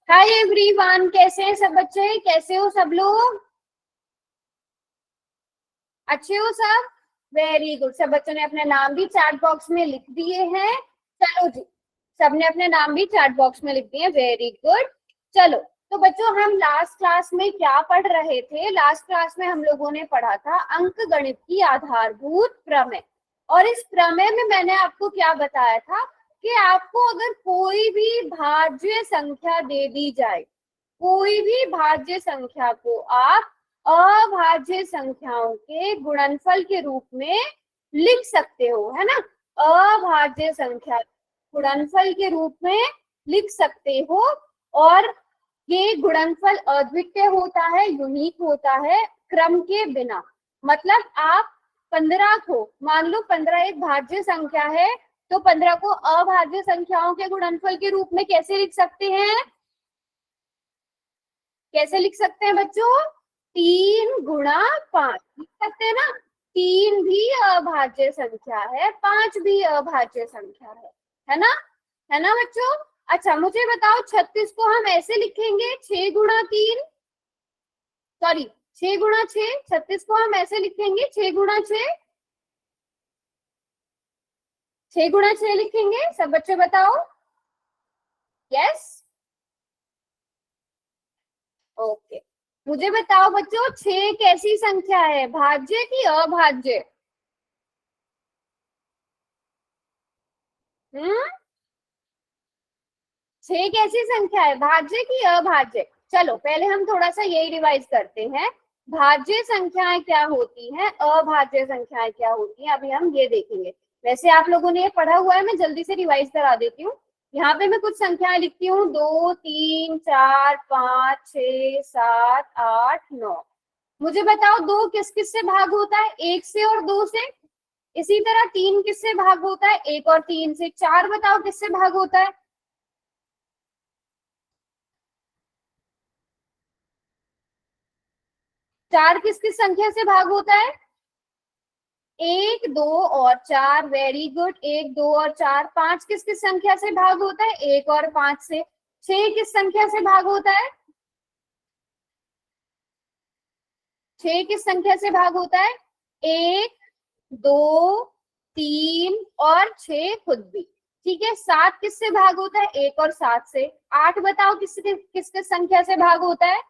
Hi everyone, कैसे हैं सब बच्चे? कैसे हो सब लोग? अच्छे हो सब? Very good. सब बच्चों ने अपने नाम भी चैट बॉक्स में लिख दिए हैं। चलो जी, सबने अपने नाम भी चैट बॉक्स में लिख दिए। Very good. चलो, तो बच्चों हम लास्ट क्लास में क्या पढ़ रहे थे? लास्ट क्लास में हम लोगों ने पढ़ा था अंक गणित की आधारभूत प्रमेय। और इस प्रमेय में मैंने आपको क्या बताया था कि आपको अगर कोई भी भाज्य संख्या दे दी जाए, कोई भी भाज्य संख्या को आप अभाज्य संख्याओं के गुणनफल के रूप में लिख सकते हो, है ना। अभाज्य संख्या गुणनफल के रूप में लिख सकते हो। और ये गुणनफल अद्वितीय होता है, यूनिक होता है, क्रम के बिना। मतलब आप 15 को, मान लो 15 एक भाज्य संख्या है, तो 15 को अभाज्य संख्याओं के गुणनफल के रूप में कैसे लिख सकते हैं? कैसे लिख सकते हैं बच्चों? 3 गुणा 5 लिख सकते हैं ना। 3 भी अभाज्य संख्या है, 5 भी अभाज्य संख्या है ना? है ना बच्चों? अच्छा, मुझे बताओ 36 को हम ऐसे लिखेंगे 6 गुणा 3, सॉरी 6 गुणा 6। 36 को हम ऐसे लिखेंगे 6 गुणा 6, 6 गुणा 6 लिखेंगे। सब बच्चे बताओ। Yes, okay. मुझे बताओ बच्चों, 6 कैसी संख्या है? भाज्य की अभाज्य? हम्म, 6 कैसी संख्या है? भाज्य की अभाज्य? चलो पहले हम थोड़ा सा यही रिवाइज करते हैं। भाज्य संख्याएं क्या होती हैं, अभाज्य संख्याएं क्या होती हैं, अभी हम ये देखेंगे। वैसे आप लोगों ने ये पढ़ा हुआ है, मैं जल्दी से रिवाइज करा देती हूँ। यहाँ पे मैं कुछ संख्याएं लिखती हूँ, 2 3 4 5 6 7 8 9। मुझे बताओ 2 किस किस से भाग होता है? 1 से और 2 से। इसी तरह 3 किससे भाग होता है? 1 और 3 से। 4 बताओ किससे भाग होता है? 4 किस किस संख्या से भाग होता है? 1 2 और 4। Very good. 1 2 और 4। 5 किस किस संख्या से भाग होता है? 1 और 5 से। 6 किस संख्या से भाग होता है? 6 किस संख्या से भाग होता है? 1 2 3 और 6 खुद भी। ठीक है। 7 किससे भाग होता है? 1 और 7 से। 8 बताओ किस किस किस संख्या से भाग होता है?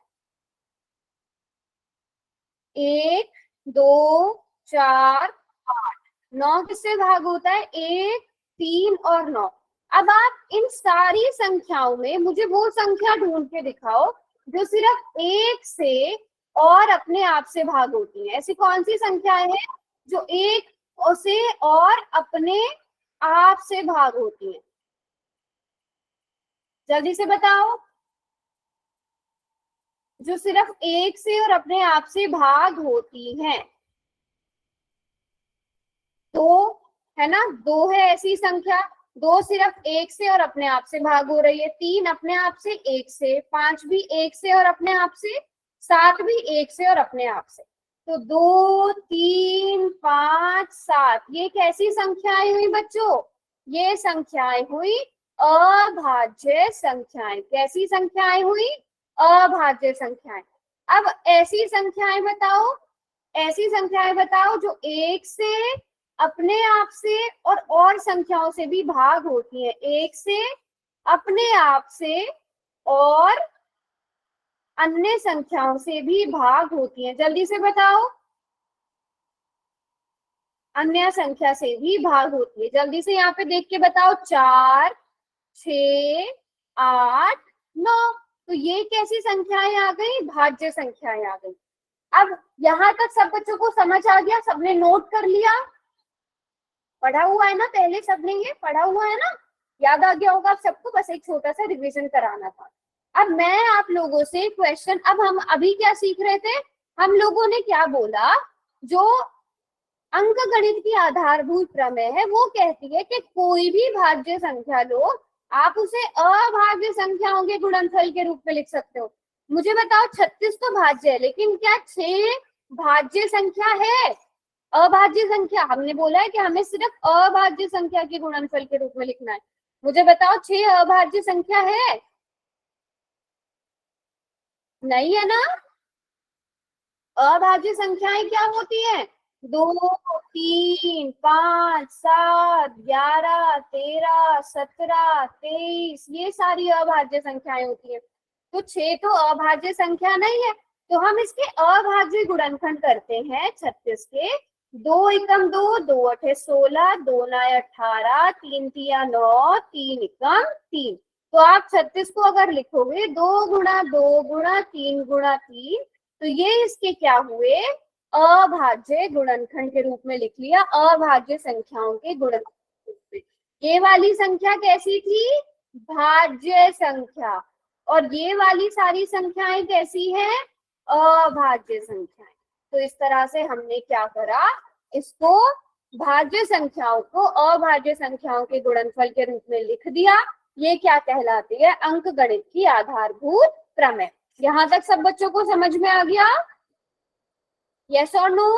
1 2 4 8। 9 किससे भाग होता है? 1 3 और 9। अब आप इन सारी संख्याओं में मुझे वो संख्या ढूंढ के दिखाओ जो सिर्फ 1 से और अपने आप से भाग होती है। ऐसी कौन सी संख्या है जो 1 से और अपने आप से भाग होती है? जल्दी से बताओ। जो सिर्फ 1 से और अपने आप से भाग होती हैं। दो, है ना। 2 है ऐसी संख्या। 2 सिर्फ 1 से और अपने आप से भाग हो रही है। 3 अपने आप से, 1 से। 5 भी 1 से और अपने आप से। 7 भी 1 से और अपने आप से। तो 2 3 5 7 ये कैसी संख्याएं हुई बच्चों? ये संख्याएं हुई अभाज्य संख्याएं। कैसी संख्याएं हुई? अभाज्य संख्याएं। अब ऐसी संख्याएं बताओ, ऐसी संख्याएं बताओ जो 1 से, अपने आप से और संख्याओं से भी भाग होती है। 1 से, अपने आप से और अन्य संख्याओं से भी भाग होती है। जल्दी से बताओ। अन्य संख्या से भी भाग होती है। जल्दी से यहाँ पे देख के बताओ। 4 6 8 9। तो ये कैसी संख्याएं आ गई? भाज्य संख्याएं आ गई। अब यहाँ तक सब बच्चों को समझ आ गया? सबने नोट कर लिया? पढ़ा हुआ है ना? पहले सबने ये पढ़ा हुआ है ना? याद आ गया होगा आप सबको। बस एक छोटा सा रिवीजन कराना था। अब मैं आप लोगों से क्वेश्चन, अब हम अभी क्या सीख रहे थे? हम लोगों ने क्या बोला? जो अंक गणित की आधारभूत प्रमेय है वो कहती है कि कोई भी भाज्य संख्या लो, आप उसे अभाज्य संख्याओं के गुणनफल के रूप में लिख सकते हो। मुझे बताओ 36 तो भाज्य है, लेकिन क्या 6 भाज्य संख्या है? अभाज्य संख्या। हमने बोला है कि हमें सिर्फ अभाज्य संख्या के गुणनफल के रूप में लिखना है। मुझे बताओ 6 अभाज्य संख्या है? नहीं है ना। अभाज्य संख्याएं क्या होती हैं? 2, 3, 5, 7, 11, 13, 17, 23, ये सारी अभाज्य संख्याएं होती हैं। तो 6 तो अभाज्य संख्या नहीं है, तो हम इसके अभाज्य गुणनखंड करते हैं 36 के। 2 एकम 2, 2 अठे 16, 2 नाय 18, 3 तिया 9, 3 एकम 3। तो आप 36 को अगर लिखोगे 2 गुणा 2 गुणा 3 गुणा 3, तो ये इसके क्या हुए? अभाज्य गुणनखंड के रूप में लिख लिया, अभाज्य संख्याओं के गुणनखंड के रूप में। ये वाली संख्या कैसी थी? भाज्य संख्या। और ये वाली सारी संख्याएं कैसी हैं? अभाज्य संख्याएं। तो इस तरह से हमने क्या करा, इसको भाज्य संख्याओं को अभाज्य संख्याओं के गुणनफल के रूप में लिख दिया। ये क्या कहलाती है? अंकगणित की आधारभूत प्रमेय। यहाँ तक सब बच्चों को समझ में आ गया? यस और नो?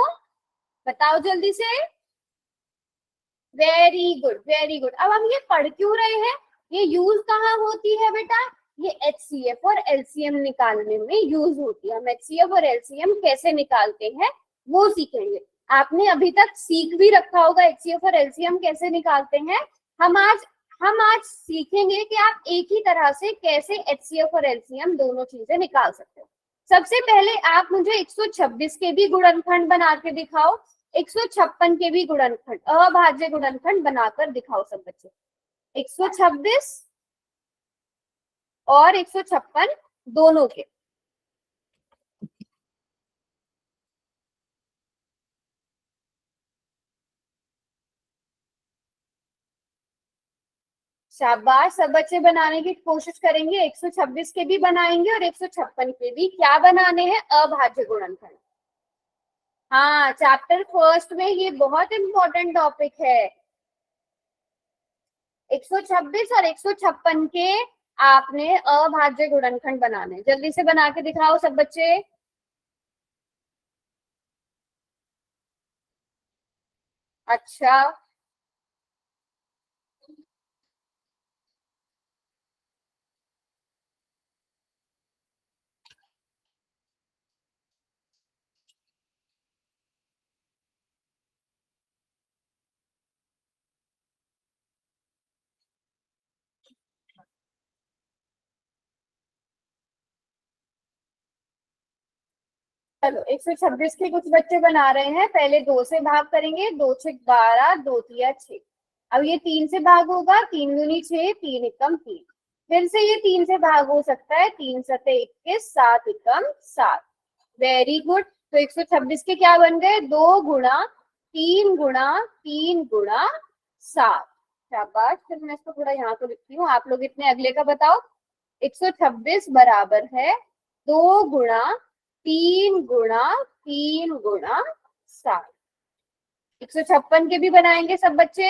बताओ जल्दी से। Very good, very good. अब हम ये पढ़ क्यों रहे हैं? ये यूज कहाँ होती है बेटा? ये एचसीएफ और एलसीएम निकालने में यूज होती है। हम एचसीएफ और एलसीएम कैसे निकालते हैं वो सीखेंगे। आपने अभी तक सीख भी रखा होगा एचसीएफ और एलसीएम कैसे निकालते हैं। हम आज सीखेंगे कि आप एक ही तरह से कैसे एचसीएफ और एलसीएम दोनों चीजें निकाल सकते हो। सबसे पहले आप मुझे 126 के भी गुणनखंड बना के दिखाओ, 156 के भी गुणनखंड, अभाज्य गुणनखंड बनाकर दिखाओ सब बच्चे। 126 और 156 दोनों के। शाबाश, सब बच्चे बनाने की कोशिश करेंगे। 126 के भी बनाएंगे और 156 के भी। क्या बनाने हैं? अभाज्य गुणनखंड। हाँ, चैप्टर फर्स्ट में ये बहुत इंपॉर्टेंट टॉपिक है। 126 और 156 के आपने अभाज्य गुणनखंड बनाने। जल्दी से बना के दिखाओ सब बच्चे। अच्छा, चलो 126 के कुछ बच्चे बना रहे हैं। पहले 2 से भाग करेंगे। 2 6 12, 2 तिया 6। अब ये 3 से भाग होगा। 3 दूनी 6, 3 एकम 3। फिर से ये 3 से भाग हो सकता है। 3 सते 21, 7 एकम 7। Very good. तो 126 के क्या बन गए? 2 गुणा 3 गुणा 3 गुणा 7। शाबाश। फिर मैं इसको थोड़ा यहाँ तो लिखती हूँ, आप लोग इतने अगले का बताओ। 126 बराबर है 2 गुणा 3 गुणा 3 गुणा 7। 156 के भी बनाएंगे सब बच्चे।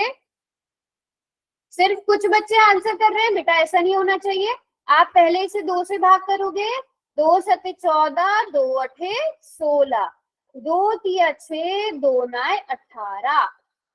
सिर्फ कुछ बच्चे आंसर कर रहे हैं बेटा, ऐसा नहीं होना चाहिए। आप पहले इसे 2 से भाग करोगे। 2 सते 14, 2 अठे 16, 2 तिया 6, 2 नाय 18,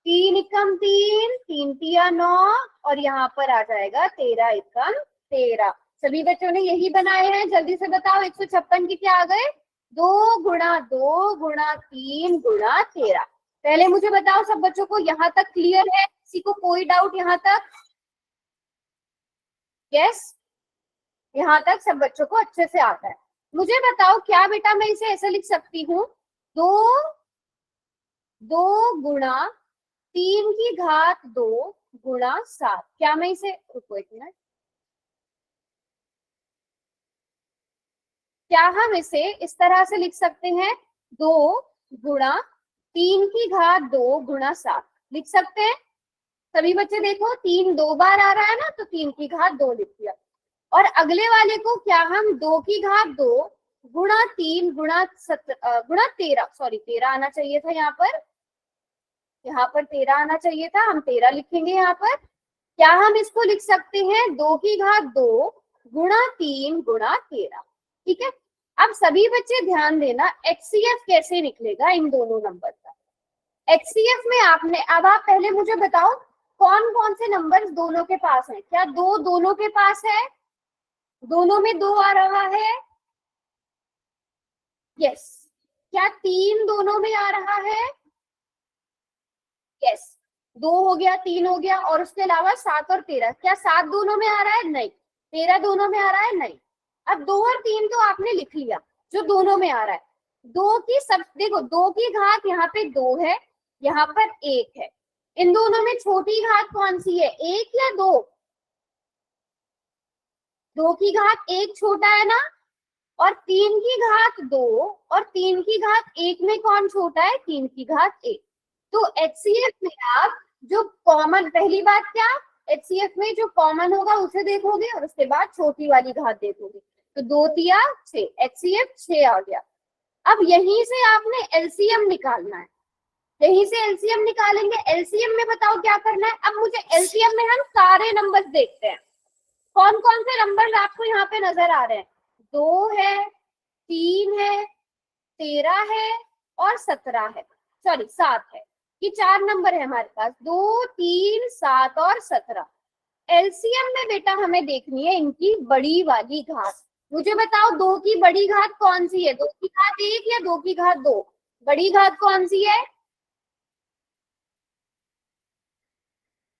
3 एकम 3, 3 तिया 9, और यहाँ पर आ जाएगा 13 एकम 13। सभी बच्चों ने यही बनाए हैं। जल्दी से बताओ 156 के क्या आ गए? 2 गुणा 2 गुणा 3 गुणा 13। पहले मुझे बताओ सब बच्चों को यहाँ तक क्लियर है? किसी को कोई डाउट यहाँ तक? यस, यहाँ तक सब बच्चों को अच्छे से आता है। मुझे बताओ क्या बेटा मैं इसे ऐसे लिख सकती हूँ? 2 गुणा 3 की घात 2 गुणा 7। क्या मैं इसे, रुको एक मिनट, क्या हम इसे इस तरह से लिख सकते हैं? 2 गुणा 3 की घात 2 गुणा 7 लिख सकते हैं? सभी बच्चे देखो, 3 2 बार आ रहा है ना, तो 3 की घात 2 लिख दिया। और अगले वाले को क्या हम 2 की घात 2 गुणा 3 गुणा 13, सॉरी 13 आना चाहिए था यहाँ पर, 13 आना चाहिए था, हम 13 लिखेंगे यहाँ पर। क्या हम इसको लिख सकते हैं 2 की घात 2 गुणा 3 गुणा 13? ठीक है। अब सभी बच्चे ध्यान देना, एचसीएफ कैसे निकलेगा इन दोनों नंबर का। एचसीएफ में आपने, अब आप पहले मुझे बताओ कौन कौन से नंबर्स दोनों के पास हैं? क्या दो दोनों के पास है? दोनों में दो आ रहा है? यस। क्या तीन दोनों में आ रहा है? यस। दो हो गया, तीन हो गया, और उसके अलावा 7 और 13। क्या 7 दोनों में आ रहा है? नहीं। 13 दोनों में आ रहा है? नहीं। अब 2 और 3 तो आपने लिख लिया जो दोनों में आ रहा है। दो की सब देखो, 2 की घात यहाँ पे 2 है, यहाँ पर 1 है। इन दोनों में छोटी घात कौन सी है, 1 या 2? 2 की घात 1 छोटा है ना, और 3 की घात 2 और 3 की घात 1 में कौन छोटा है? 3 की घात 1। तो एचसीएफ में आप जो कॉमन, पहली बात क्या, एचसीएफ में जो कॉमन होगा उसे देखोगे और उसके बाद छोटी वाली घात देखोगे। तो 2 तिया 6, एचसीएफ 6 आ गया। अब यहीं से आपने एलसीएम निकालना है, यहीं से एलसीएम निकालेंगे। एलसीएम में बताओ क्या करना है? अब मुझे एलसीएम में हम सारे नंबर्स देखते हैं। कौन कौन से नंबर्स आपको यहाँ पे नजर आ रहे हैं? 2 है, 3 है, 13 है और 17 है, सॉरी 7 है। ये 4 नंबर है हमारे पास, 2, 3, 7 और 17। एलसीएम में बेटा हमें देखनी है इनकी बड़ी वाली घात। मुझे बताओ 2 की बड़ी घात कौन सी है? 2 की घात 1 या 2 की घात 2? बड़ी घात कौन सी है?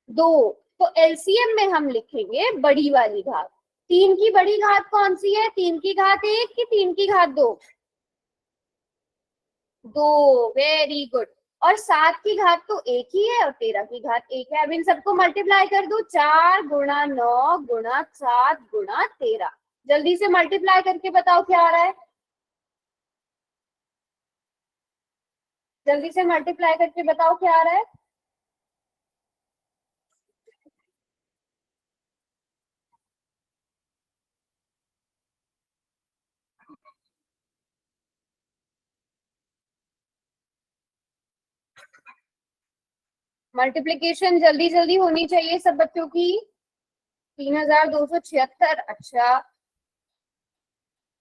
2। तो एलसीएम में हम लिखेंगे बड़ी वाली घात। 3 की बड़ी घात कौन सी है? 3 की घात 1 की 3 की घात 2? 2, वेरी गुड। और 7 की घात तो 1 ही है और 13 की घात 1 है। अब इन सबको मल्टीप्लाई कर दो, 4 गुणा 9 गुणा 7 गुणा 13। जल्दी से मल्टीप्लाई करके बताओ क्या आ रहा है? जल्दी से मल्टीप्लाई करके बताओ क्या आ रहा है? मल्टीप्लीकेशन जल्दी जल्दी होनी चाहिए सब बच्चों की। 3276। अच्छा,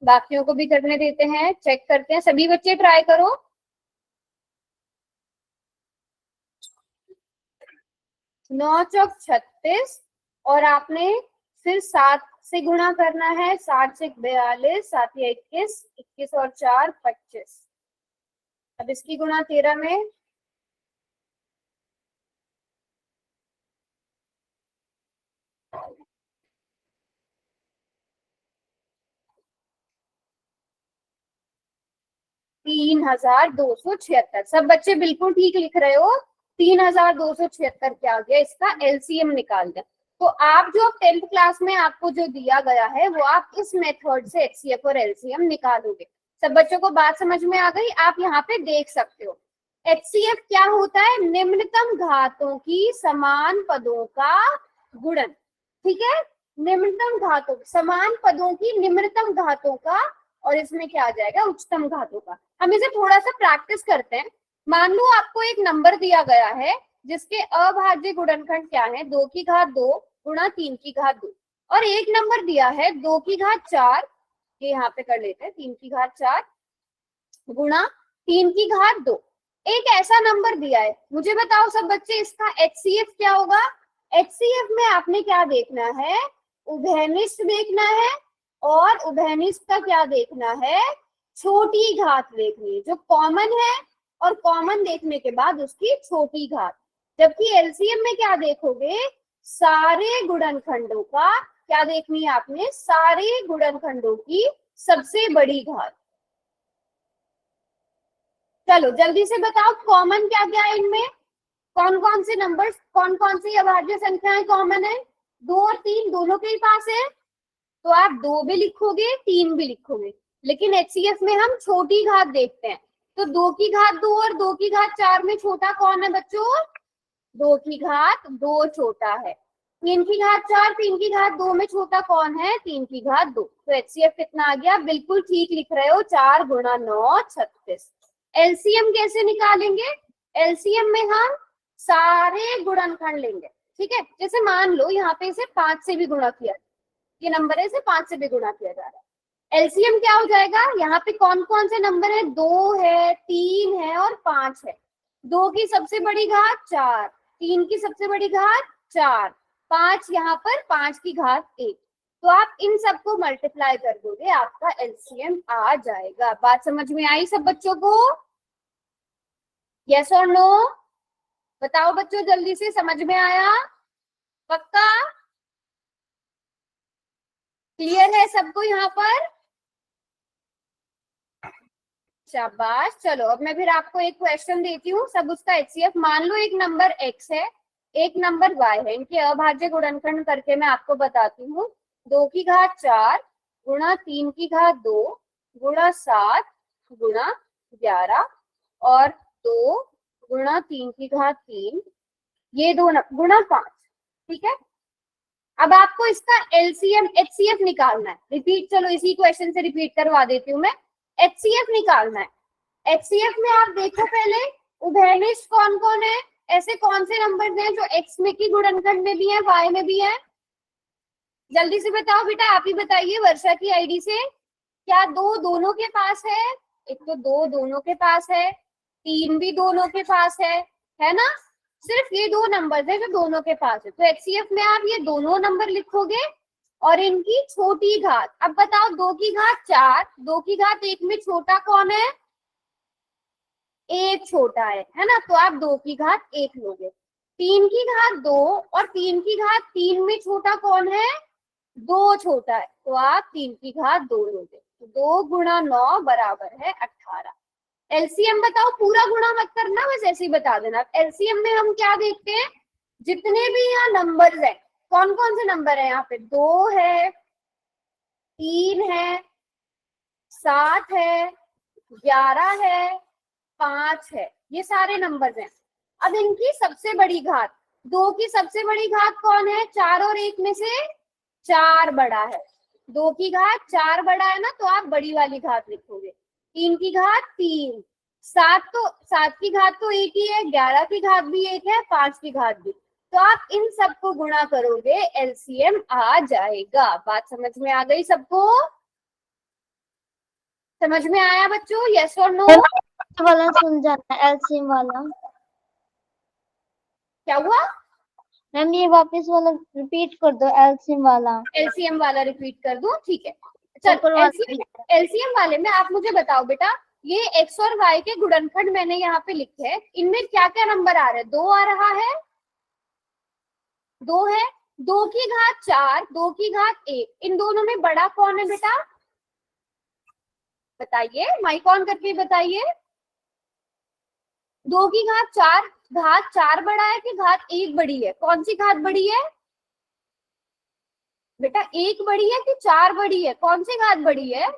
बाकियों को भी करने देते हैं, चेक करते हैं। सभी बच्चे ट्राई करो। 9 चौक 36, और आपने फिर 7 से गुणा करना है। 7 से 42, 7 या 21, 21 और 4 25। अब इसकी गुणा 13 में। तीन हजार दो सौ छिहत्तर। सब बच्चे बिल्कुल ठीक लिख रहे हो। 3276 क्या आ गया? इसका एलसीएम निकाल दें। तो आप जो 10th क्लास में आपको जो दिया गया है वो आप इस मेथड से एचसीएफ और एलसीएम निकालोगे। सब बच्चों को बात समझ में आ गई? आप यहाँ पे देख सकते हो एचसीएफ क्या होता है? निम्नतम घातों की समान पदों का गुणन। ठीक है, निम्नतम घातों, समान पदों की निम्नतम घातों का, और इसमें क्या आ जाएगा? उच्चतम घातों का। हम इसे थोड़ा सा प्रैक्टिस करते हैं। मान लो आपको एक नंबर दिया गया है जिसके अभाज्य गुणनखंड क्या है? 2 की घात 2 गुणा 3 की घात 2, और एक नंबर दिया है 2 की घात 4, ये यहाँ पे कर लेते हैं, 3 की घात 4 गुणा 3 की घात 2। एक ऐसा नंबर दिया है, मुझे बताओ सब बच्चे इसका एचसीएफ क्या होगा? एचसीएफ में आपने क्या देखना है? उभयनिष्ठ देखना है, और उभयनिष्ठ का क्या देखना है? छोटी घात देखनी है जो कॉमन है, और कॉमन देखने के बाद उसकी छोटी घात। जबकि एलसीएम में क्या देखोगे? सारे गुणनखंडों का क्या देखनी है आपने? सारे गुणनखंडों की सबसे बड़ी घात। चलो जल्दी से बताओ कॉमन क्या क्या है इनमें? कौन कौन से नंबर्स, कौन कौन सी अभाज्य संख्याएं कॉमन है? 2 और 3 दोनों के ही पास है, तो आप 2 भी लिखोगे 3 भी लिखोगे। लेकिन एचसीएफ में हम छोटी घात देखते हैं, तो 2 की घात 2 और 2 की घात 4 में छोटा कौन है बच्चों? 2 की घात 2 छोटा है। 3 की घात 4, 3 की घात 2 में छोटा कौन है? 3 की घात 2। तो एचसीएफ कितना आ गया? बिल्कुल ठीक लिख रहे हो, 4 गुणा 9 36। एलसीएम कैसे निकालेंगे? एलसीएम में हम सारे गुणनखंड लेंगे। ठीक है, जैसे मान लो यहाँ पे इसे 5 से भी गुणा किया, ये नंबर है इसे 5 से भी गुणा किया जा रहा है। एलसीएम क्या हो जाएगा? यहाँ पे कौन कौन से नंबर है? 2 है, 3 है और 5 है। 2 की सबसे बड़ी घात 4, 3 की सबसे बड़ी घात 4, 5 यहाँ पर 5 की घात 1। तो आप इन सबको मल्टीप्लाई कर दोगे, आपका एलसीएम आ जाएगा। बात समझ में आई सब बच्चों को? यस और नो? बताओ बच्चों, जल्दी से, समझ में आया? पक्का? क्लियर है सबको यहाँ पर? शाबाश। चलो अब मैं फिर आपको एक क्वेश्चन देती हूँ, सब उसका एचसीएफ। मान लो एक नंबर x है, एक नंबर y है, इनके अभाज्य गुणनखंड करके मैं आपको बताती हूँ। 2 की घात 4 गुणा 3 की घात 2 गुणा 7 गुणा 11 और 2 गुणा 3 की घात 3, ये दो गुणा 5। ठीक है, अब आपको इसका एलसीएम एचसीएफ निकालना है। रिपीट, चलो इसी क्वेश्चन से रिपीट करवा देती हूँ मैं। एचसीएफ निकालना है। एचसीएफ में आप देखो पहले उभयनिष्ठ कौन कौन है, ऐसे कौन से नंबर्स हैं जो एक्स में की गुणनखंड में भी है, वाई में भी है? जल्दी से बताओ बेटा, आप ही बताइए वर्षा की आईडी से। क्या 2 दोनों के पास है? एक तो 2 दोनों के पास है, 3 भी दोनों के पास है ना? सिर्फ ये 2 नंबर है जो दोनों के पास है। तो एचसीएफ में आप ये दोनों नंबर लिखोगे और इनकी छोटी घात। अब बताओ 2 की घात 4, 2 की घात 1 में छोटा कौन है? 1 छोटा है ना? तो आप 2 की घात 1 लोगे। 3 की घात 2 और 3 की घात 3 में छोटा कौन है? 2 छोटा है, तो आप 3 की घात 2 लोगे। 2 गुणा 9 बराबर है 18। एलसीएम बताओ, पूरा गुणा मत करना, बस ऐसे ही बता देना। एलसीएम में हम क्या देखते हैं, जितने भी यहाँ नंबर्स हैं, कौन कौन से नंबर है यहाँ पे? 2 है, 3 है, 7 है, 11 है, 5 है, ये सारे नंबर्स हैं। अब इनकी सबसे बड़ी घात, 2 की सबसे बड़ी घात कौन है? 4 और 1 में से 4 बड़ा है। 2 की घात 4 बड़ा है ना, तो आप बड़ी वाली घात लिखोगे। 3 की घात 3, 7 की घात तो एक ही है, 11 की घात भी एक है, 5 की घात भी। तो आप इन सबको गुणा करोगे, एलसीएम आ जाएगा। बात समझ में आ गई सबको? समझ में आया बच्चों? यस और नो? वाला सुन जाना, एलसीएम वाला। क्या हुआ? मैम ये वापस वाला रिपीट कर दो, एलसीएम वाला। एलसीएम वाला रिपीट कर दूं? ठीक है, चल। ऊपर वाला एलसीएम वाले में आप मुझे बताओ बेटा, ये एक्स और वाई के गुणनखंड मैंने यहाँ पे लिखे हैं, इनमें क्या क्या नंबर आ रहा है? 2 आ रहा है, 2 है, 2 की घात 4, 2 की घात 1, इन दोनों में बड़ा कौन है बेटा? बताइए, माइक ऑन करके बताइए। 2 की घात 4 बड़ा है कि घात 1 बड़ी है? कौन सी घात बड़ी है बेटा? 1 बड़ी है कि 4 बड़ी है? कौन सी घात बड़ी है?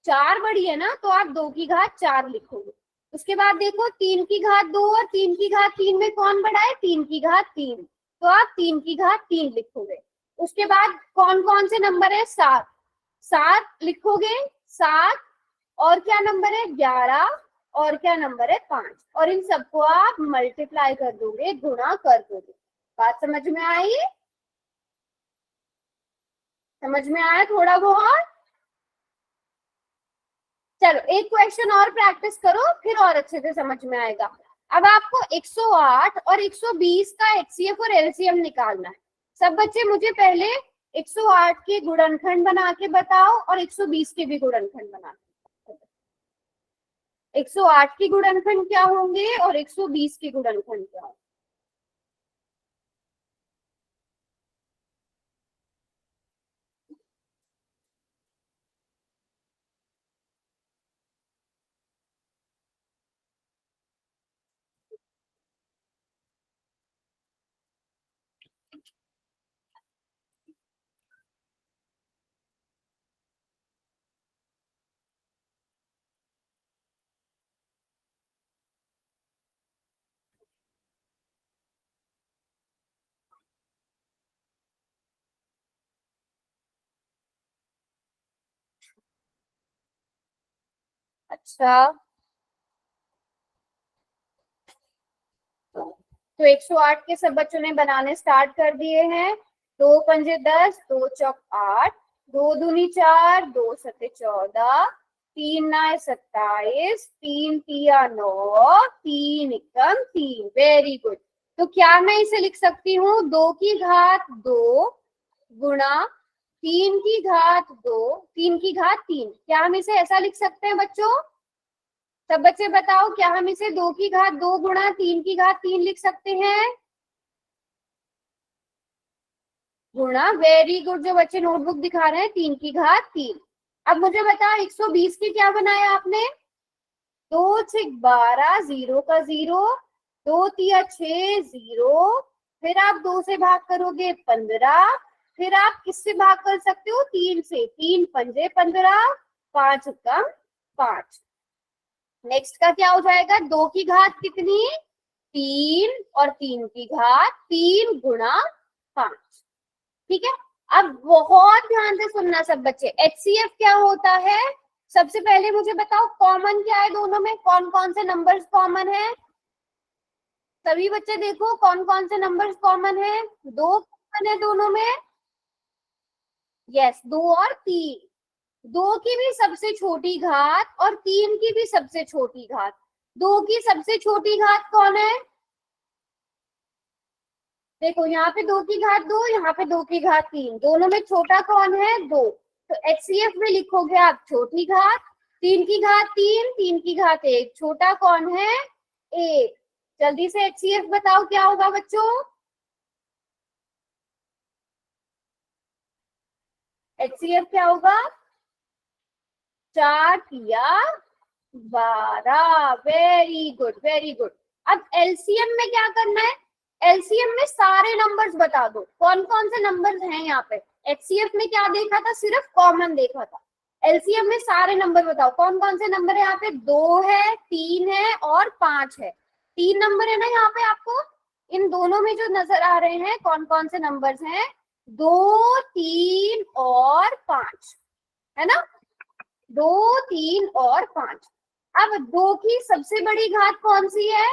4 बड़ी है ना, तो आप 2 की घात 4 लिखोगे। उसके बाद देखो 3 की घात 2 और 3 की घात 3 में कौन बड़ा है? 3 की घात 3, तो आप 3 की घात 3 लिखोगे। उसके बाद कौन कौन से नंबर है? 7, 7 लिखोगे। 7 और क्या नंबर है? 11 और क्या नंबर है? 5। और इन सबको आप मल्टीप्लाई कर दोगे, गुणा कर दोगे। बात समझ में आई? समझ में आया थोड़ा बहुत? चलो एक क्वेश्चन और प्रैक्टिस करो, फिर और अच्छे से समझ में आएगा। अब आपको 108 और 120 का एचसीएफ और एलसीएम निकालना है। सब बच्चे मुझे पहले 108 के गुणनखंड बना के बताओ और 120 के भी गुणनखंड बना के। 108 के गुणनखंड क्या होंगे और 120 के गुणनखंड क्या होंगे? अच्छा, तो 108 के सब बच्चों ने बनाने स्टार्ट कर दिए हैं। 2 पंजे 10, 2 चौक 8, 2 दूनी 4, 2 सते 14, 3 9 27, 3 तिया 9, 3 एकम 3। Very good. तो क्या मैं इसे लिख सकती हूँ? 2 की घात 2 गुणा 3 की घात 2, 3 की घात 3। क्या हम इसे ऐसा लिख सकते हैं बच्चों? सब बच्चे बताओ, क्या हम इसे 2 की घात 2 गुणा 3 की घात 3 लिख सकते हैं? गुणा, वेरी गुड। जो बच्चे नोटबुक दिखा रहे हैं, 3 की घात 3। अब मुझे बता, 120 की क्या बनाया आपने? 2 6 12, 0 का 0, 2 तिया 6 0, फिर आप 2 से भाग करोगे 15, फिर आप किससे भाग कर सकते हो? 3 से। 3 पंजे 15, 5 कम 5। नेक्स्ट का क्या हो जाएगा? 2 की घात कितनी? 3, और 3 की घात 3 गुणा 5। ठीक है। अब बहुत ध्यान से सुनना सब बच्चे, HCF क्या होता है? सबसे पहले मुझे बताओ, कॉमन क्या है दोनों में? कौन कौन से नंबर्स कॉमन है? सभी बच्चे देखो, कौन कौन से नंबर्स कॉमन है? 2 कॉमन है दोनों में। यस, 2 और 3। 2 की भी सबसे छोटी घात और 3 की भी सबसे छोटी घात। 2 की सबसे छोटी घात कौन है? देखो, यहाँ पे 2 की घात 2, यहाँ पे 2 की घात 3। दोनों में छोटा कौन है? 2। तो HCF में लिखोगे आप छोटी घात, 3 की घात 3, 3 की घात 1। छोटा कौन है? 1। जल्दी से HCF बताओ क्या होगा बच्चों? HCF क्या होगा? 4 तिया 12। Very good, very good. अब LCM में क्या करना है? LCM में सारे नंबर्स बता दो, कौन कौन से नंबर्स हैं यहाँ पे। HCF में क्या देखा था? सिर्फ कॉमन देखा था। LCM में सारे नंबर बताओ, कौन कौन से नंबर है यहाँ पे? 2 है, 3 है और 5 है। 3 नंबर है ना यहाँ पे आपको? इन दोनों में जो नजर आ रहे हैं, कौन कौन से नंबर्स हैं? 2 3 और 5, है ना? 2 3 और 5। अब 2 की सबसे बड़ी घात कौन सी है?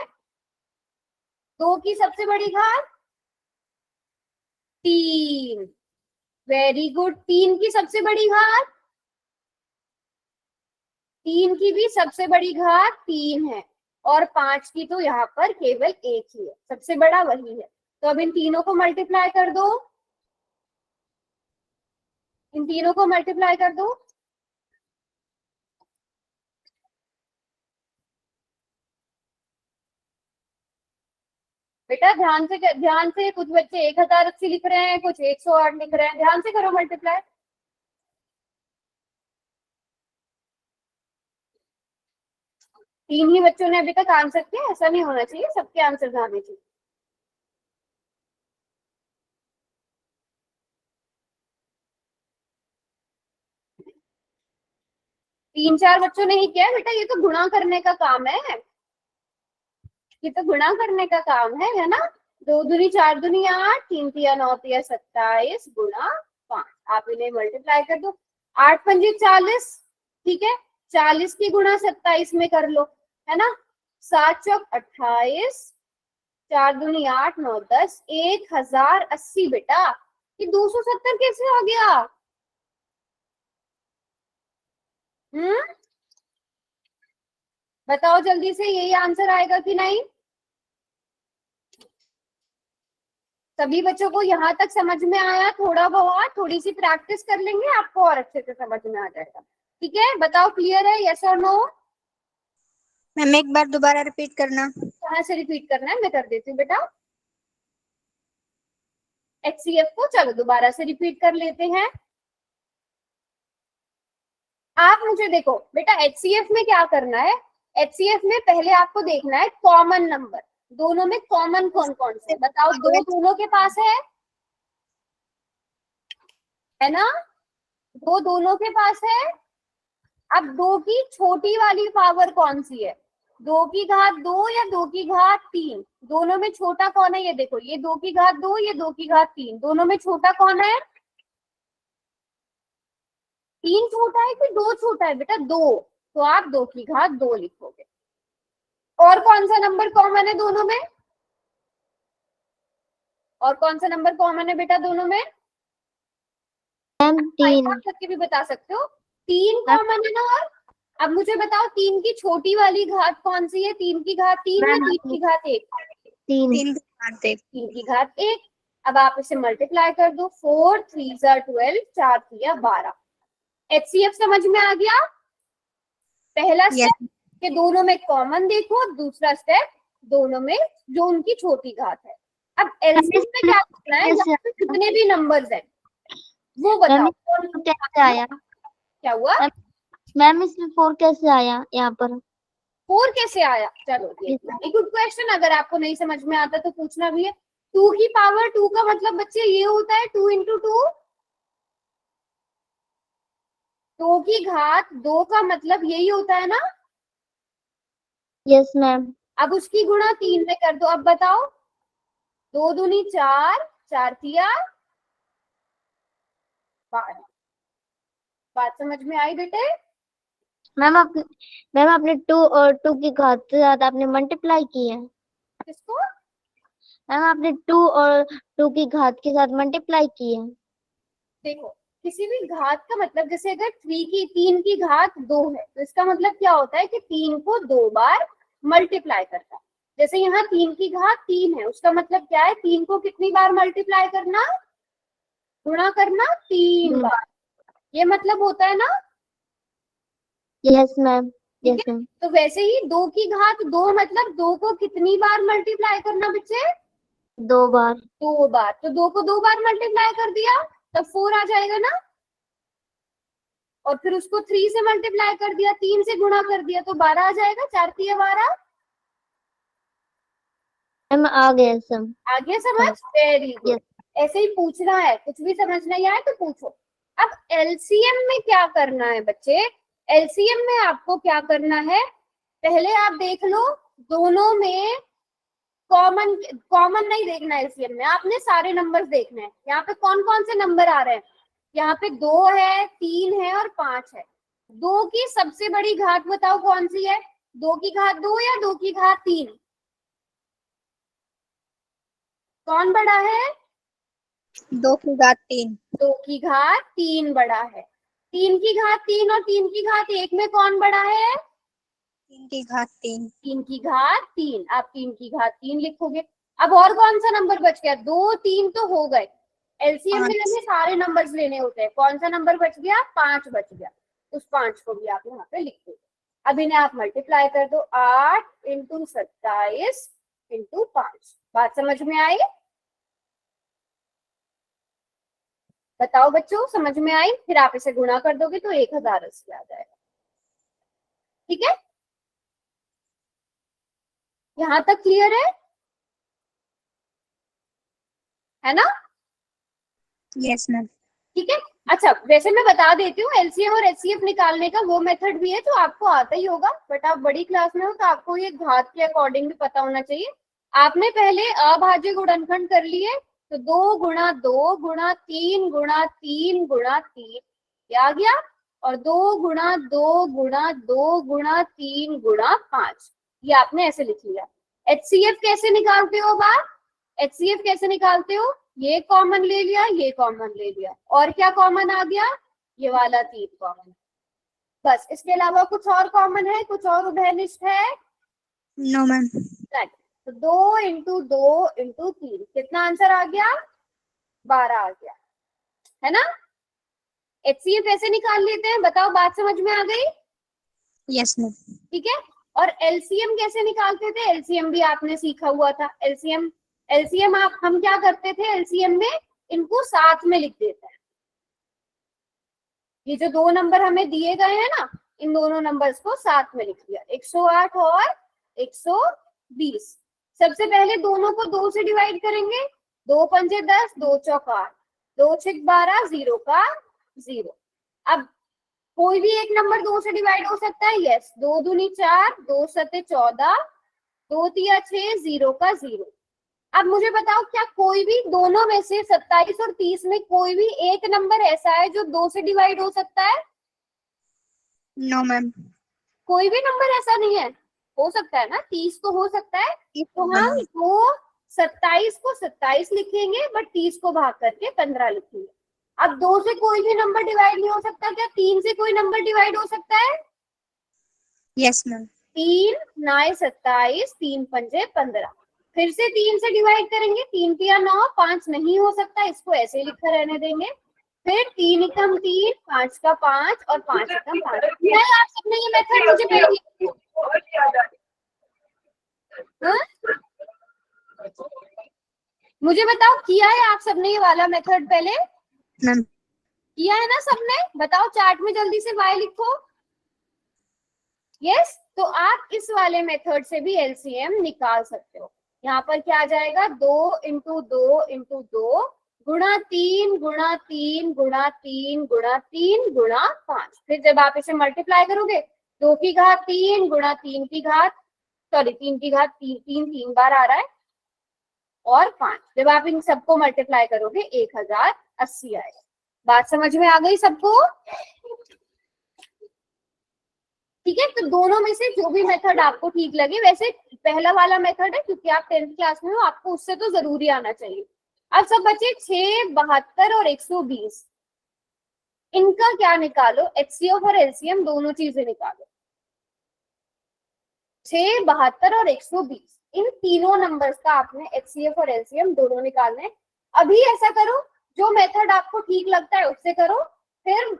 2 की सबसे बड़ी घात 3। Very good. 3 की सबसे बड़ी घात? 3 की भी सबसे बड़ी घात 3 है, और 5 की तो यहाँ पर केवल एक ही है, सबसे बड़ा वही है। तो अब इन तीनों को मल्टीप्लाई कर दो, इन तीनों को मल्टीप्लाई कर दो। बेटा ध्यान से, कुछ बच्चे 1080 लिख रहे हैं, कुछ 108 लिख रहे हैं। ध्यान से करो मल्टीप्लाई। 3 ही बच्चों ने अभी तक आंसर किया, ऐसा नहीं होना चाहिए, सबके आंसर आने चाहिए। 3 4 बच्चों ने ही किया है बेटा, ये तो गुणा करने का काम है। ये तो गुणा करने का काम है ना? 2 दूनी 4 दूनी 8, 3 तिया 9 तिया 27 गुणा 5। आप इन्हें मल्टीप्लाई कर दो। 8 पंजे 40, ठीक है। 40 की गुणा 27 में कर लो, है ना? 7 चौक 28, 4 दूनी 8 9 10, 1080 बेटा। ये 270 कैसे आ गया? हम्म, बताओ जल्दी से, यही आंसर आएगा कि नहीं? सभी बच्चों को यहाँ तक समझ में आया? थोड़ा बहुत, थोड़ी सी प्रैक्टिस कर लेंगे, आपको और अच्छे से समझ में आ जाएगा। ठीक है, बताओ क्लियर है? यस और नो? मैम एक बार दोबारा रिपीट करना। कहाँ से रिपीट करना है? मैं कर देती हूँ बेटा। HCF को चलो दोबारा से रिपीट कर लेते हैं। आप मुझे देखो बेटा, HCF में क्या करना है? HCF में पहले आपको देखना है कॉमन नंबर। दोनों में कॉमन कौन कौन से बताओ? 2 दोनों के पास है ना? 2 दोनों के पास है। अब 2 की छोटी वाली पावर कौन सी है? 2 की घात 2 या 2 की घात 3? दोनों में छोटा कौन है? ये देखो, ये 2 की घात 2, ये 2 की घात 3। दोनों में छोटा कौन है? 3 छोटा है कि 2 छोटा है बेटा? 2। तो आप 2 की घात 2 लिखोगे। और कौन सा नंबर कॉमन है दोनों में? और कौन सा नंबर कॉमन है बेटा दोनों में? मैम 3। आप करके भी बता सकते हो। 3 कॉमन है ना? और अब मुझे बताओ 3 की छोटी वाली घात कौन सी है? 3 की घात 3 या 3 की घात 1? 3 3 की घात 1। 3 की घात 1। अब आप इसे मल्टीप्लाई कर दो, 4 3 जा 12, 4 3 12। HCF समझ में आ गया? पहला यस स्टेप कि दोनों में कॉमन देखो, दूसरा स्टेप दोनों में जो उनकी छोटी घात है। अब एलसीएम में क्या करना है? यहाँ पे कितने भी नंबर्स हैं वो मैम बताओ। इसमें कैसे आया? क्या हुआ? मैम इसमें 4 कैसे आया यहाँ पर? 4 कैसे आया? चलो ये गुड क्वेश्चन। अगर आपको नहीं समझ में आता तो पूछना भी है। 2 की पावर 2 का मतलब बच्चे ये होता है 2 इंटू 2। 2 की घात 2 का मतलब यही होता है ना? Yes ma'am. अब उसकी गुणा 3 में कर दो। अब बताओ, 2 दूनी 4, 4 तिया 12। बात समझ में आई बेटे? मैम आपने 2 और 2 की घात से ज्यादा आपने मल्टीप्लाई की है। किसको? मैम आपने 2 और 2 की घात के साथ मल्टीप्लाई की है। देखो, किसी भी घात का मतलब, जैसे अगर 3 की घात 2 है तो इसका मतलब क्या होता है कि 3 को 2 बार मल्टीप्लाई करता है। जैसे यहाँ 3 की घात 3 है, उसका मतलब क्या है? 3 को कितनी बार मल्टीप्लाई करना? गुणा करना 3 बार। ये मतलब होता है ना? Yes ma'am. ठीक यस है। मैम। तो वैसे ही 2 की घात 2 मतलब 2 को कितनी बार मल्टीप्लाई करना बच्चे? 2 बार। 2 बार। तो 2 को 2 बार मल्टीप्लाई कर दिया तब 4 आ जाएगा ना? और फिर उसको 3 से मल्टीप्लाई कर दिया, 3 से गुणा कर दिया तो 12 आ जाएगा। 4 3 12। मैम आ गया सब। आगे समझ? Very good. यस। ऐसे ही पूछना है, कुछ भी समझ नहीं आए तो पूछो। अब एलसीएम में क्या करना है बच्चे? एलसीएम में आपको क्या करना है? पहले आप देख लो दोनों में कॉमन। कॉमन नहीं देखना है एलसीएम में, आपने सारे नंबर्स देखने हैं। यहाँ पे कौन कौन से नंबर आ रहे हैं? यहाँ पे 2 है, 3 है और 5 है। 2 की सबसे बड़ी घात बताओ कौन सी है? 2 की घात 2 या 2 की घात 3? कौन बड़ा है? 2 की घात 3। 2 की घात 3 बड़ा है। 3 की घात 3 और 3 की घात 1 में कौन बड़ा है? 3 की घात 3। 3 की घात 3। आप 3 की घात 3 लिखोगे। अब और कौन सा नंबर बच गया? 2 3 तो हो गए। एलसीएम में 5। हमें सारे नंबर्स लेने होते हैं। कौन सा नंबर बच गया? 5 बच गया। उस 5 को भी आप यहाँ पे लिख दो। अब इन्हें आप मल्टीप्लाई कर दो, 8 इंटू 27 इंटू 5। बात समझ में आई? बताओ बच्चों, समझ में आई? फिर आप इसे गुणा कर दोगे तो 1080 आ जाएगा। ठीक है, यहां तक क्लियर है ना? Yes ma'am. ठीक है। अच्छा, वैसे मैं बता देती हूँ, एलसीएम और एचसीएफ निकालने का वो मेथड भी है जो आपको आता ही होगा, बट आप बड़ी क्लास में हो तो आपको ये घात के अकॉर्डिंग भी पता होना चाहिए। आपने पहले अभाज्य गुणनखंड कर लिए, तो 2 गुणा 2 गुणा 3 गुणा 3 गुणा 3 ये आ गया, और 2 गुणा 2 गुणा 2 गुणा 3 गुणा 5 ये आपने ऐसे लिख लिया। एचसीएफ कैसे निकालते हो बात? एचसीएफ कैसे निकालते हो? ये कॉमन ले लिया, ये कॉमन ले लिया, और क्या कॉमन आ गया? ये वाला 3 कॉमन। बस, इसके अलावा कुछ और कॉमन है? कुछ और उभयनिष्ठ है? No ma'am. तो 2 इंटू 2 इंटू 3 कितना आंसर आ गया? 12 आ गया, है ना? एचसीएफ ऐसे निकाल लेते हैं। बताओ, बात समझ में आ गई? Yes ma'am. ठीक है। और एलसीएम कैसे निकालते थे? एलसीएम भी आपने सीखा हुआ था। एलसीएम एलसीएम आप हम क्या करते थे? एलसीएम में इनको साथ में लिख देते हैं। ये जो 2 नंबर हमें दिए गए हैं ना, इन दोनों नंबर्स को साथ में लिख दिया, 108 और 120। सबसे पहले दोनों को 2 से डिवाइड करेंगे। 2 पंजे 10, 2 चौक 8, 2 छक 12, 0 का 0। अब कोई भी एक नंबर 2 से डिवाइड हो सकता है, यस। 2 दूनी 4, 2 सते 14, 2 तिया 6, 0 का 0। अब मुझे बताओ, क्या कोई भी दोनों में से 27 और 30 में कोई भी एक नंबर ऐसा है जो 2 से डिवाइड हो सकता है? No ma'am. कोई भी नंबर ऐसा नहीं है। हो सकता है ना, 30 को हो सकता है। तो हम वो 27 को 27 लिखेंगे, बट 30 को भाग करके 15 लिखेंगे। अब 2 से कोई भी नंबर डिवाइड नहीं हो सकता। क्या 3 से कोई नंबर डिवाइड हो सकता है? Yes ma'am. 3 9 27, 3 पंजे 15। फिर से 3 से डिवाइड करेंगे, 3 तिया 9, 5 नहीं हो सकता, इसको ऐसे ही लिखा रहने देंगे। फिर 3 एकम 3, 5 का 5 और 5 एकम 5। नहीं, आप सबने ये मेथड मुझे पहले हाँ? मुझे बताओ, किया है आप सबने ये वाला मेथड पहले? मैम किया है ना सबने? बताओ चार्ट में जल्दी से y लिखो। यस, तो आप इस वाले मेथड से भी एलसीएम निकाल सकते हो। यहाँ पर क्या आ जाएगा, 2 इंटू 2 इंटू 2 गुणा 3 गुणा 3 गुणा 3 गुणा 3 गुणा 5। फिर जब आप इसे मल्टीप्लाई करोगे, 2 की घात 3 गुणा 3 की घात, सॉरी 3 की घात 3 बार आ रहा है, और 5। जब आप इन सबको मल्टीप्लाई करोगे 1080 आएगा। बात समझ में आ गई सबको? ठीक है, तो दोनों में से जो भी मेथड आपको ठीक लगे, वैसे पहला वाला मेथड है क्योंकि आप 10th क्लास में हो, आपको उससे तो जरूरी आना चाहिए। अब सब बचे 6, 72 और 120, इनका क्या निकालो, एचसीएफ और एलसीएम दोनों चीजें निकालो। 6, 72 और 120, इन तीनों नंबर्स का आपने एचसीएफ और एलसीएम दोनों निकालना है। अभी ऐसा करो, जो मेथड आपको ठीक लगता है उससे करो, फिर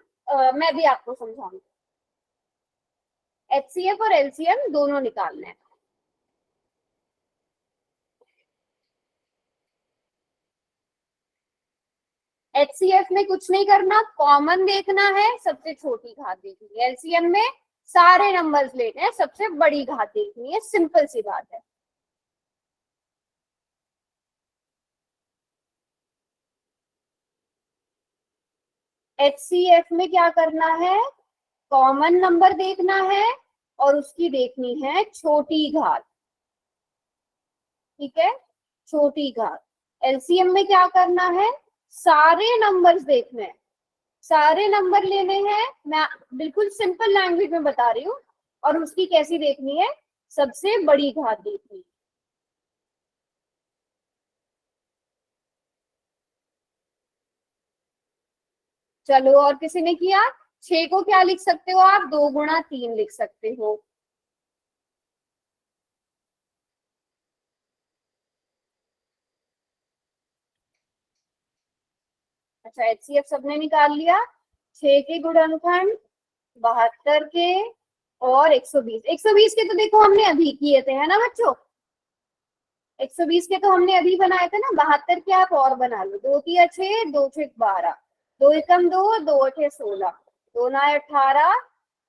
मैं भी आपको समझाऊंगी। एचसीएफ और एलसीएम दोनों निकालना है। एचसीएफ में कुछ नहीं करना, कॉमन देखना है, सबसे छोटी घात देखनी है। एलसीएम में सारे नंबर्स लेने हैं, सबसे बड़ी घात देखनी है, सिंपल सी बात है। एचसीएफ में क्या करना है, कॉमन नंबर देखना है और उसकी देखनी है छोटी घात। ठीक है, छोटी घात। एलसीएम में क्या करना है, सारे नंबर्स देखने हैं, सारे नंबर लेने हैं। मैं बिल्कुल सिंपल लैंग्वेज में बता रही हूँ। और उसकी कैसी देखनी है, सबसे बड़ी घात देखनी है। चलो, और किसी ने किया? 6 को क्या लिख सकते हो आप, 2 गुणा 3 लिख सकते हो। अच्छा, एचसीएफ सबने निकाल लिया। 6 के गुणनखंड, 72 के और 120। 120 के तो देखो हमने अभी किए थे, है ना बच्चों? 120 के तो हमने अभी बनाए थे ना। 72 के आप और बना लो। 2 तिया 6, 2 छेक 12, 2 एकम 2, 2 अठे 16, 2 नाय 18,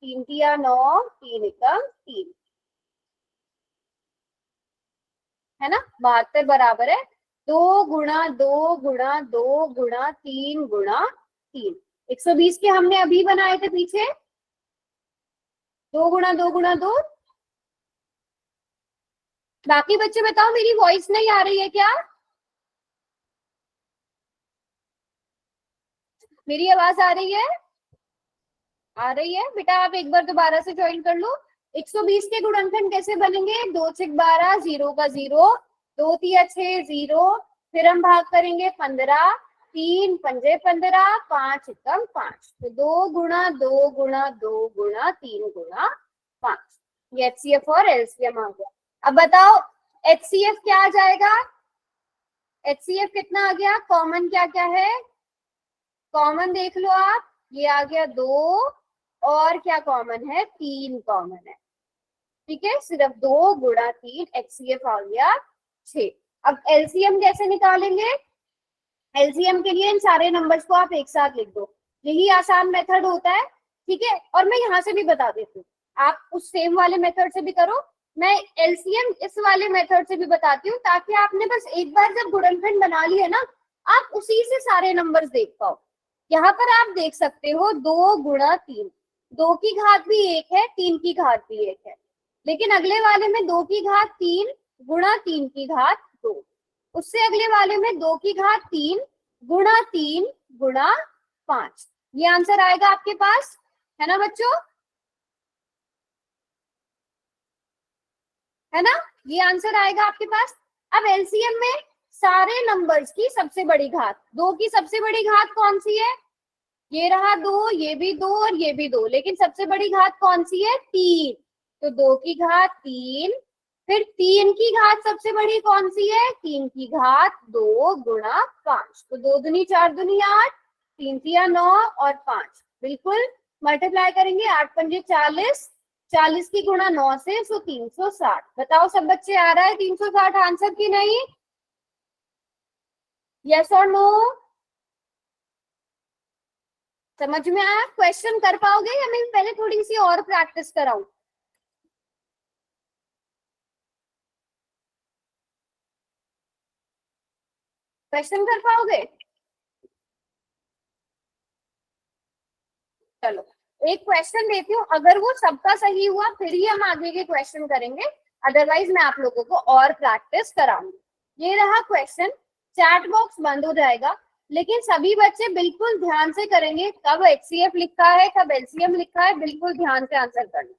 3 तिया 9, 3 एकम 3, है ना? 72 बराबर है 2 गुणा 2 गुणा 2 गुणा 3 गुणा 3। 120 के हमने अभी बनाए थे पीछे, 2 गुणा 2 गुणा 2। बाकी बच्चे बताओ, मेरी वॉइस नहीं आ रही है क्या? मेरी आवाज आ रही है? आ रही है बेटा, आप एक बार दोबारा से ज्वाइन कर लो। 120 के गुणनखंड कैसे बनेंगे, 2 छेक 12, 0 का 0, 2 तिया 6, 0, फिर हम भाग करेंगे 15, 3 पंजे 15, 5 एकम 5। तो 2 गुणा 2 गुणा 2 गुणा 3 गुणा 5। ये एचसीएफ और एलसीएम आ गया। अब बताओ एचसीएफ क्या आ जाएगा, एचसीएफ कितना आ गया, कॉमन क्या क्या है, कॉमन देख लो आप, ये आ गया 2, और क्या कॉमन है, 3 कॉमन है। ठीक है, सिर्फ 2 गुणा 3, एचसीएफ आ गया 6। अब एलसीएम कैसे निकालेंगे, एलसीएम के लिए इन सारे नंबर्स को आप एक साथ लिख दो, यही आसान मेथड होता है। ठीक है, और मैं यहाँ से भी बता देती हूँ, आप उस सेम वाले मेथड से भी करो, मैं एलसीएम इस वाले मेथड से भी बताती हूँ, ताकि आपने बस एक बार जब गुणनखंड बना लिया ना, आप उसी से सारे नंबर्स देख पाओ। यहाँ पर आप देख सकते हो 2 गुणा 3, 2 की घात भी 1 है, 3 की घात भी 1 है, लेकिन अगले वाले में 2 की घात 3 गुणा 3 की घात 2, उससे अगले वाले में 2 की घात 3 गुणा 3 गुणा 5। ये आंसर आएगा आपके पास, है ना बच्चों? है ना, ये आंसर आएगा आपके पास। अब एलसीएम में सारे नंबर्स की सबसे बड़ी घात, 2 की सबसे बड़ी घात कौन सी है, ये रहा 2, ये भी 2 और ये भी 2, लेकिन सबसे बड़ी घात कौन सी है, 3। तो 2 की घात 3, फिर 3 की घात सबसे बड़ी कौन सी है, 3 की घात 2 गुणा 5, तो 2 दूनी 4 दूनी 8, 3 तिया 9 और 5, बिल्कुल मल्टीप्लाई करेंगे, 8 पंजे 40, 40 की गुणा 9 से, सो 360। बताओ सब बच्चे आ रहा है 360 आंसर की नहीं, यस और नो, समझ में आया, क्वेश्चन कर पाओगे या मैं पहले थोड़ी सी और प्रैक्टिस कराऊं, क्वेश्चन कर पाओगे, चलो एक क्वेश्चन देती हूँ, अगर वो सबका सही हुआ फिर ही हम आगे के क्वेश्चन करेंगे, अदरवाइज मैं आप लोगों को और प्रैक्टिस कराऊंगी। ये रहा क्वेश्चन, चैट बॉक्स बंद हो जाएगा, लेकिन सभी बच्चे बिल्कुल ध्यान से करेंगे, कब एचसीएफ लिखा है कब एलसीएम लिखा है, बिल्कुल ध्यान से आंसर करना।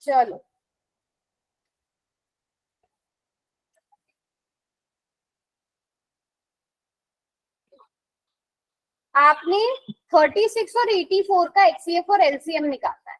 चलो आपने 36 और 84 का एचसीएफ और एलसीएम निकाला है,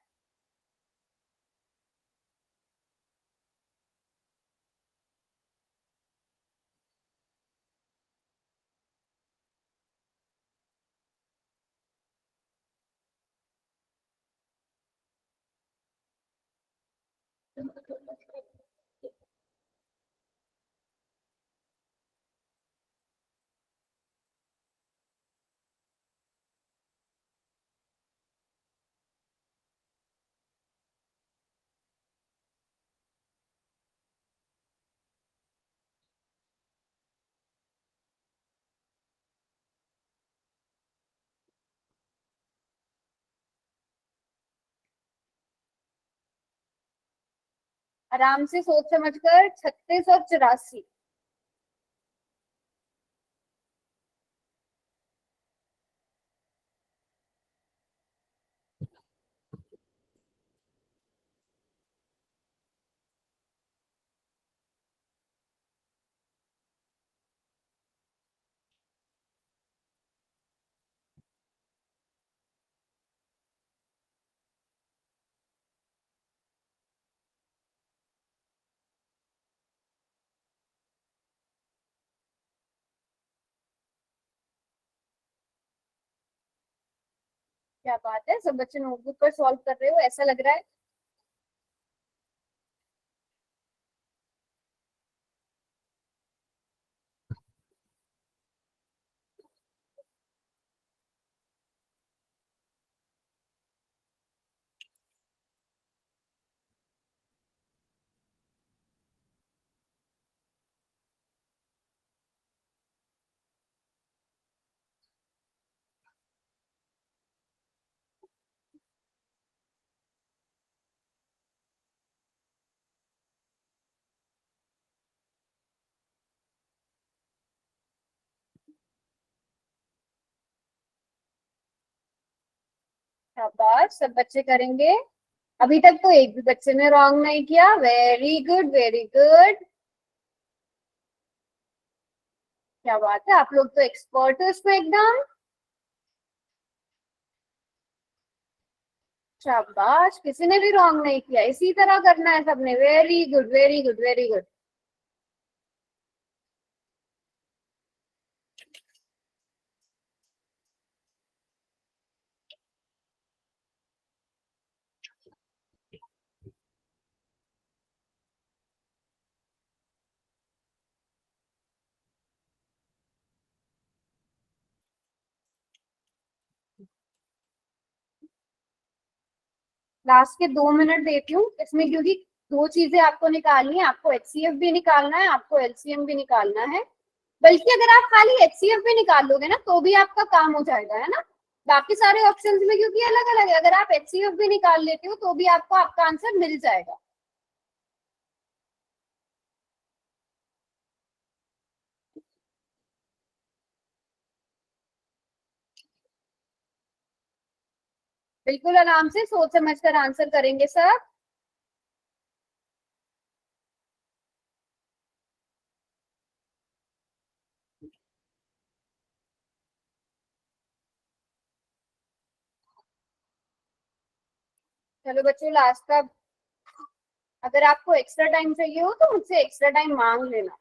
आराम से सोच समझकर, 36 और 84, क्या बात है, सब बच्चे नोटबुक पर सॉल्व कर रहे हो ऐसा लग रहा है, शाबाश सब बच्चे करेंगे, अभी तक तो एक भी बच्चे ने रॉन्ग नहीं किया, वेरी गुड वेरी गुड, क्या बात है, आप लोग तो एक्सपर्ट हो इसमें एकदम, शाबाश, किसी ने भी रॉन्ग नहीं किया, इसी तरह करना है सबने, very good very good very good. Last के 2 मिनट देती हूँ इसमें, क्योंकि दो चीजें आपको निकालनी है, आपको एचसीएफ भी निकालना है, आपको एलसीएम भी निकालना है, बल्कि अगर आप खाली एचसीएफ भी निकाल लोगे ना तो भी आपका काम हो जाएगा, है ना, बाकी सारे ऑप्शंस में क्योंकि अलग अलग है, अगर आप एचसीएफ भी निकाल लेते हो तो भी आपको आपका आंसर मिल जाएगा। बिल्कुल आराम से सोच समझ कर आंसर करेंगे सर। चलो बच्चों, लास्ट का, अगर आपको एक्स्ट्रा टाइम चाहिए हो तो मुझसे एक्स्ट्रा टाइम मांग लेना।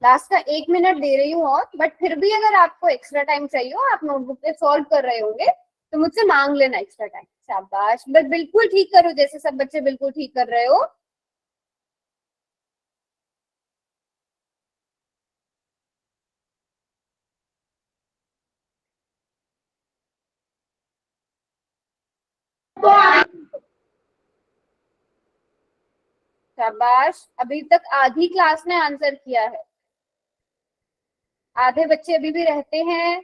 लास्ट का 1 मिनट दे रही हूँ और, बट फिर भी अगर आपको एक्स्ट्रा टाइम चाहिए हो, आप नोटबुक पे सॉल्व कर रहे होंगे, तो मुझसे मांग लेना एक्स्ट्रा टाइम। शाबाश, बस बिल्कुल ठीक करो, जैसे सब बच्चे बिल्कुल ठीक कर रहे हो। शाबाश, अभी तक आधी क्लास ने आंसर किया है, आधे बच्चे अभी भी रहते हैं।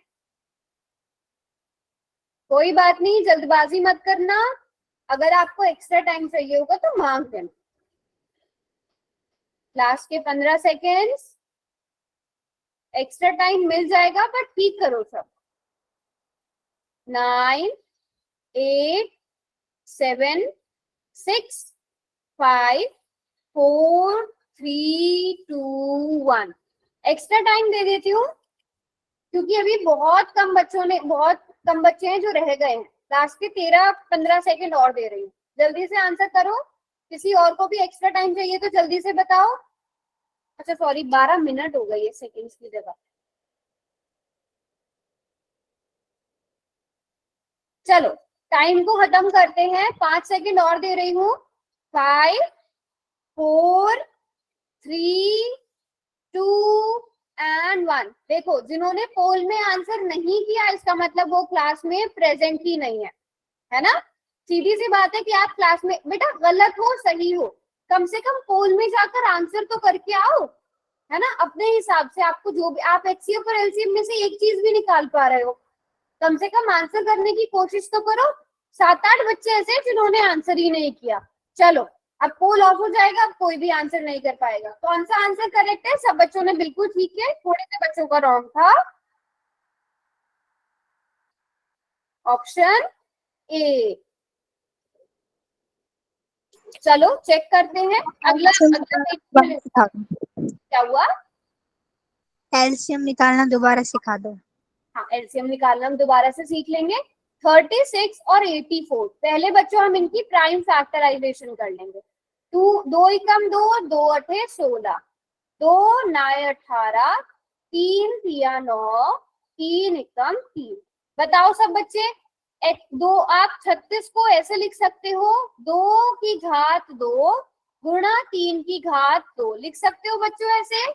कोई बात नहीं, जल्दबाजी मत करना, अगर आपको एक्स्ट्रा टाइम चाहिए होगा तो मांग लेना। लास्ट के 15 सेकेंड्स, एक्स्ट्रा टाइम मिल जाएगा, पर ठीक करो सब। 9, 8, 7, 6, 5, 4, 3, 2, 1। एक्स्ट्रा टाइम दे देती हूँ क्योंकि अभी बहुत कम बच्चे हैं जो रह गए हैं। लास्ट के 13-15 सेकेंड और दे रही हूँ, जल्दी से आंसर करो। किसी और को भी एक्स्ट्रा टाइम चाहिए तो जल्दी से बताओ। अच्छा सॉरी, 12 मिनट हो गई है सेकेंड्स की जगह। चलो टाइम को खत्म करते हैं, 5 सेकेंड और दे रही हूँ। 5, 4, 3, 2 एंड 1। देखो, जिन्होंने पोल में आंसर नहीं किया, इसका मतलब वो क्लास में प्रेजेंट ही नहीं है ना। सीधी सी बात है कि आप क्लास में, बेटा गलत हो सही हो, कम से कम पोल में जाकर आंसर तो करके आओ, है ना। अपने हिसाब से आपको जो भी, आप एचसीएफ और एलसीएम में से एक चीज भी निकाल पा रहे हो, कम से कम आंसर करने की कोशिश तो करो। 7-8 बच्चे ऐसे हैं जिन्होंने आंसर ही नहीं किया। चलो अब पोल ऑफ हो जाएगा, अब कोई भी आंसर नहीं कर पाएगा। कौन सा आंसर करेक्ट है? सब बच्चों ने बिल्कुल ठीक है, थोड़े से बच्चों का रॉन्ग था। Option A. चलो चेक करते हैं अगला क्या हुआ। एलसीएम निकालना दोबारा सिखा दो। हाँ, एलसीएम निकालना हम दोबारा से सीख लेंगे। 36 और 84, पहले बच्चों हम इनकी प्राइम फैक्टराइजेशन कर लेंगे। 2 एकम 2, 2 अठे 16, 2 9 18, 3 3 9, 3 एकम 3। बताओ सब बच्चे, आप 36 को ऐसे लिख सकते हो, 2 की घात 2 गुणा 3 की घात 2, लिख सकते हो बच्चों ऐसे।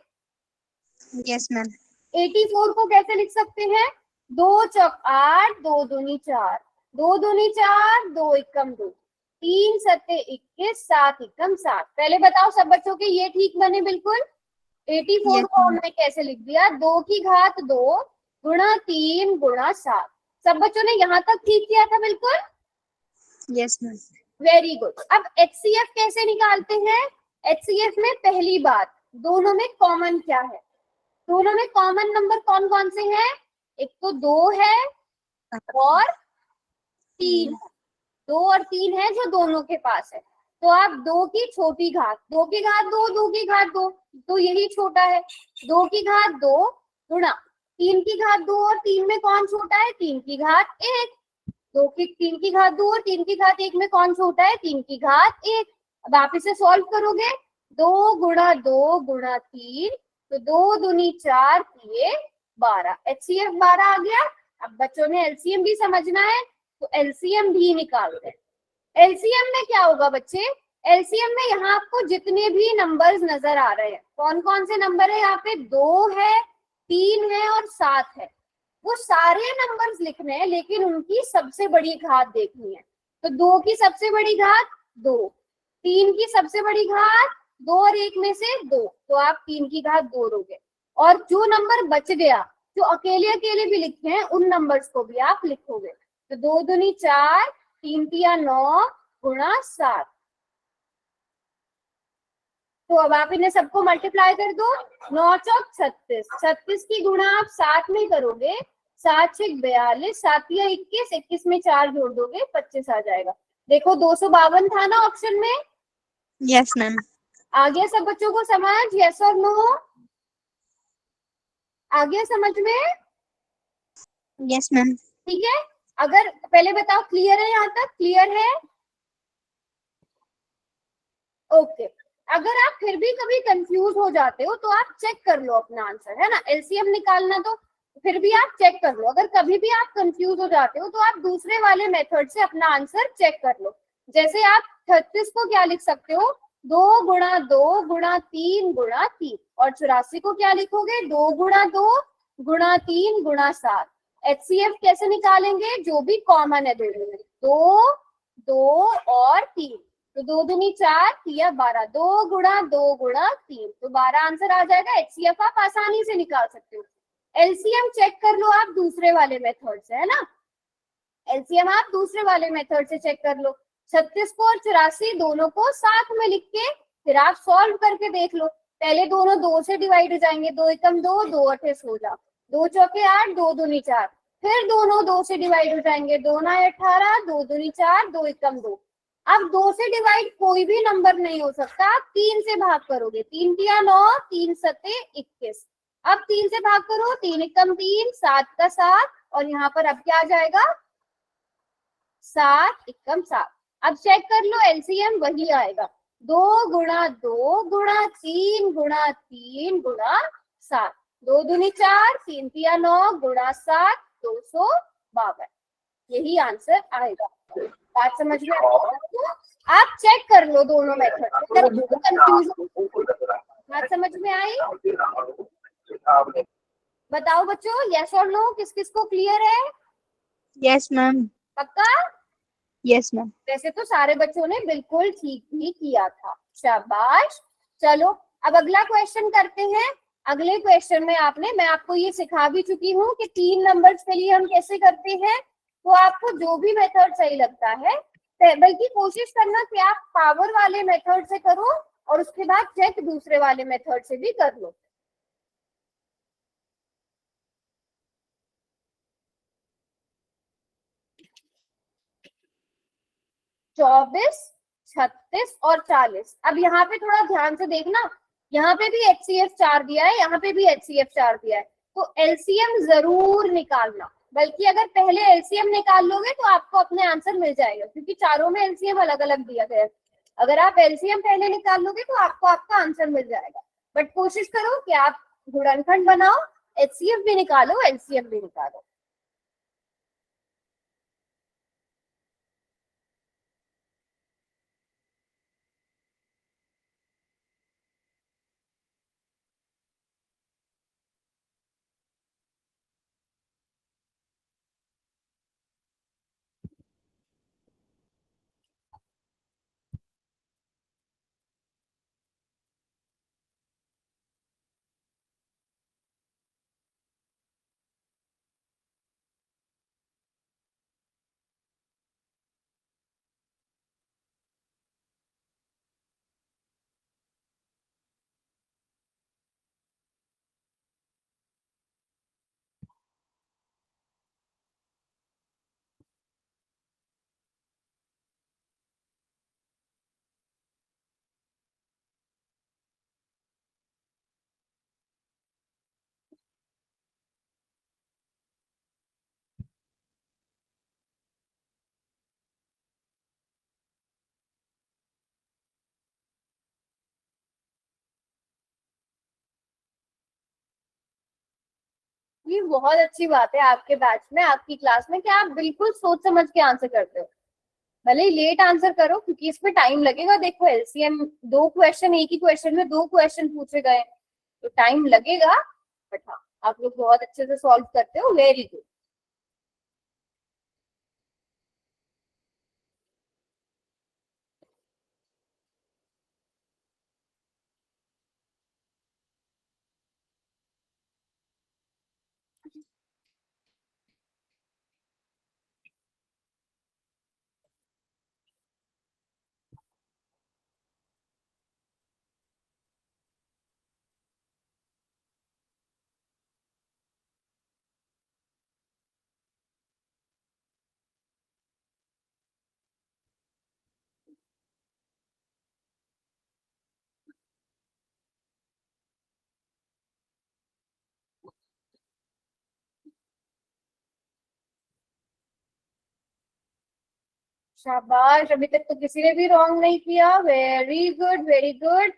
Yes ma'am. 84 को कैसे लिख सकते हैं? 2 चौक 8, 2 दूनी 4, 2 दूनी 4, 2 एकम 2, 3 सत्ते 21, 7 एकम 7। पहले बताओ सब बच्चों के ये ठीक बने बिल्कुल। 84 को हमने कैसे लिख दिया? 2 की घात 2 गुणा 3 गुणा 7। सब बच्चों ने यहाँ तक ठीक किया था बिल्कुल। Yes ma'am. Very good. अब एचसीएफ कैसे निकालते हैं? एचसीएफ में पहली बात, दोनों में कॉमन क्या है? दोनों में कॉमन नंबर कौन कौन से हैं? एक तो 2 है और 3 है। 2 और 3 है जो दोनों के पास है। तो आप 2 की छोटी घात, 2 की घात 2, 2 की घात 2, तो यही छोटा है। 2 की घात 2 गुणा 3 की घात 2, और 3 में कौन छोटा है? 3 की घात 1। 3 की घात 2 और 3 की घात 1 में कौन छोटा है? 3 की घात 1। अब आप इसे सॉल्व करोगे, 2 गुणा 2 गुणा 3, तो 2 दूनी 4 किए 12। एचसीएफ 12 आ गया। अब बच्चों ने एलसीएम भी समझना है, तो एलसीएम भी निकालते हैं। एलसीएम में क्या होगा बच्चे? एलसीएम में यहाँ आपको जितने भी नंबर्स नजर आ रहे हैं, कौन कौन से नंबर है यहाँ पे? 2 है, 3 है और 7 है। वो सारे नंबर्स लिखने हैं, लेकिन उनकी सबसे बड़ी घात देखनी है। तो 2 की सबसे बड़ी घात 2, 3 की सबसे बड़ी घात 2 और 1 में से 2, तो आप 3 की घात 2 लोगे। और जो नंबर बच गया, जो अकेले अकेले भी लिखे हैं, उन नंबर्स को भी आप लिखोगे। तो 2 दूनी 4, 3 तिया 9 गुणा 7। तो अब आप इन्हें सबको मल्टीप्लाई कर दो। 9 चौक 36, 36 की गुणा आप 7 में करोगे, 7 6 42, 7 या 21, 21 में 4 जोड़ दोगे 25 आ जाएगा। देखो 252 था ना ऑप्शन में। Yes ma'am. आ गया सब बच्चों को समझ? यस और नो? आ गया समझ में? Yes ma'am. ठीक है, अगर पहले बताओ क्लियर है, यहाँ तक क्लियर है? ओके, अगर आप फिर भी कभी कंफ्यूज हो जाते हो तो आप चेक कर लो अपना आंसर, है ना, एलसीएम निकालना तो फिर भी आप चेक कर लो। अगर कभी भी आप कंफ्यूज हो जाते हो तो आप दूसरे वाले मेथड से अपना आंसर चेक कर लो। जैसे आप 36 को क्या लिख सकते हो, 2 गुणा 2 गुणा 3 गुणा 3, और 84 को क्या लिखोगे, 2 गुणा 2 गुणा 3 गुणा 7। एचसीएफ कैसे निकालेंगे, जो भी कॉमन है दोनों में, 2 2 और 3, तो 2 दूनी 4, 3 या 12, 2 गुणा 2 गुणा 3, तो 12 आंसर आ जाएगा। एचसीएफ आप आसानी से निकाल सकते हो। एलसीएम चेक कर लो आप दूसरे वाले मेथड से, है ना, एलसीएम आप दूसरे वाले मेथड से चेक कर लो। 36 को और 84 दोनों को साथ में लिख के फिर आप सॉल्व करके देख लो। पहले दोनों 2 से डिवाइड हो जाएंगे, 2 एकम 2, 2 अठे 16, 2 चौके 8, 2 दूनी 4, फिर दोनों 2 से डिवाइड हो जाएंगे, 2 9 18, 2 दूनी 4, 2 एकम 2। अब 2 से डिवाइड कोई भी नंबर नहीं हो सकता, आप 3 से भाग करोगे, 3 तिया 9, 3 सते 21। अब 3 से भाग करो, 3 एकम 3, 7 का 7, और यहाँ पर अब क्या आ जाएगा, 7 एकम 7। अब चेक कर लो एलसीएम वही आएगा, 2 गुणा 2 गुणा 3 गुणा 3 गुणा 7, 2 दूनी 4, 3 तिया 9, गुणा 7, 252, यही आंसर आएगा। बात समझ में तो आप चेक कर लो दोनों मेथड, अगर आपको कंफ्यूजन, बात समझ में आई? बताओ बच्चों, यस और नो, किस किस को क्लियर है? Yes ma'am. पक्का? Yes ma'am. वैसे तो सारे बच्चों ने बिल्कुल ठीक ही किया था, शाबाश। चलो अब अगला क्वेश्चन करते हैं। अगले क्वेश्चन में मैं आपको ये सिखा भी चुकी हूँ कि 3 नंबर्स के लिए हम कैसे करते हैं, तो आपको जो भी मेथड सही लगता है, बल्कि कोशिश करना कि आप पावर वाले मेथड से करो और उसके बाद चेक दूसरे वाले मेथड से भी कर लो। 24, 36 और 40। अब यहाँ पे थोड़ा ध्यान से देखना, यहाँ पे भी HCF 4 दिया है, यहाँ पे भी HCF 4 दिया है, तो एलसीएम जरूर निकालना। बल्कि अगर पहले एलसीएम निकाल लोगे तो आपको अपने आंसर मिल जाएगा, क्योंकि चारों में एलसीएम अलग अलग दिया गया है। अगर आप एलसीएम पहले निकाल लोगे तो आपको आपका आंसर मिल जाएगा, बट कोशिश करो कि आप गुणनखंड बनाओ, HCF भी निकालो, एलसीएम भी निकालो। ये बहुत अच्छी बात है आपके बैच में, आपकी क्लास में, कि आप बिल्कुल सोच समझ के आंसर करते हो। भले ही लेट आंसर करो, क्योंकि इसमें टाइम लगेगा। देखो एलसीएम 2 क्वेश्चन, एक ही क्वेश्चन में 2 क्वेश्चन पूछे गए, तो टाइम लगेगा, बट हाँ आप लोग बहुत अच्छे से सॉल्व करते हो, वेरी गुड। शाबाश, अभी तक तो किसी ने भी रॉन्ग नहीं किया। Very good, very good.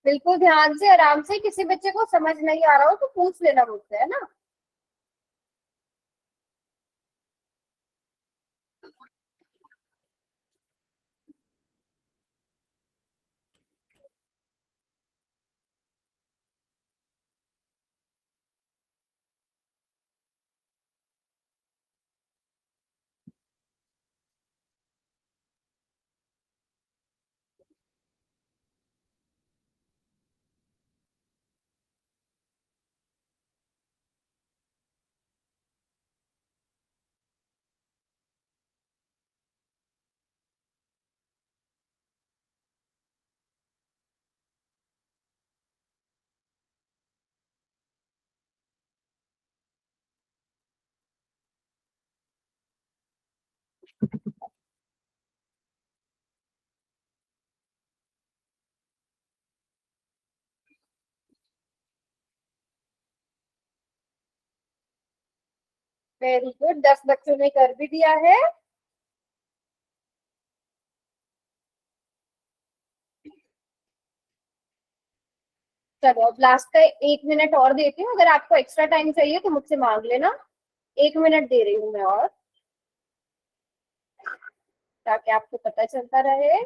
बिल्कुल ध्यान से, आराम से, किसी बच्चे को समझ नहीं आ रहा हो तो पूछ लेना मुझसे, है ना। वेरी गुड, 10 बच्चों ने कर भी दिया है। चलो अब लास्ट का 1 मिनट और देती हूँ, अगर आपको एक्स्ट्रा टाइम चाहिए तो मुझसे मांग लेना। 1 मिनट दे रही हूँ मैं और, ताकि आपको पता चलता रहे।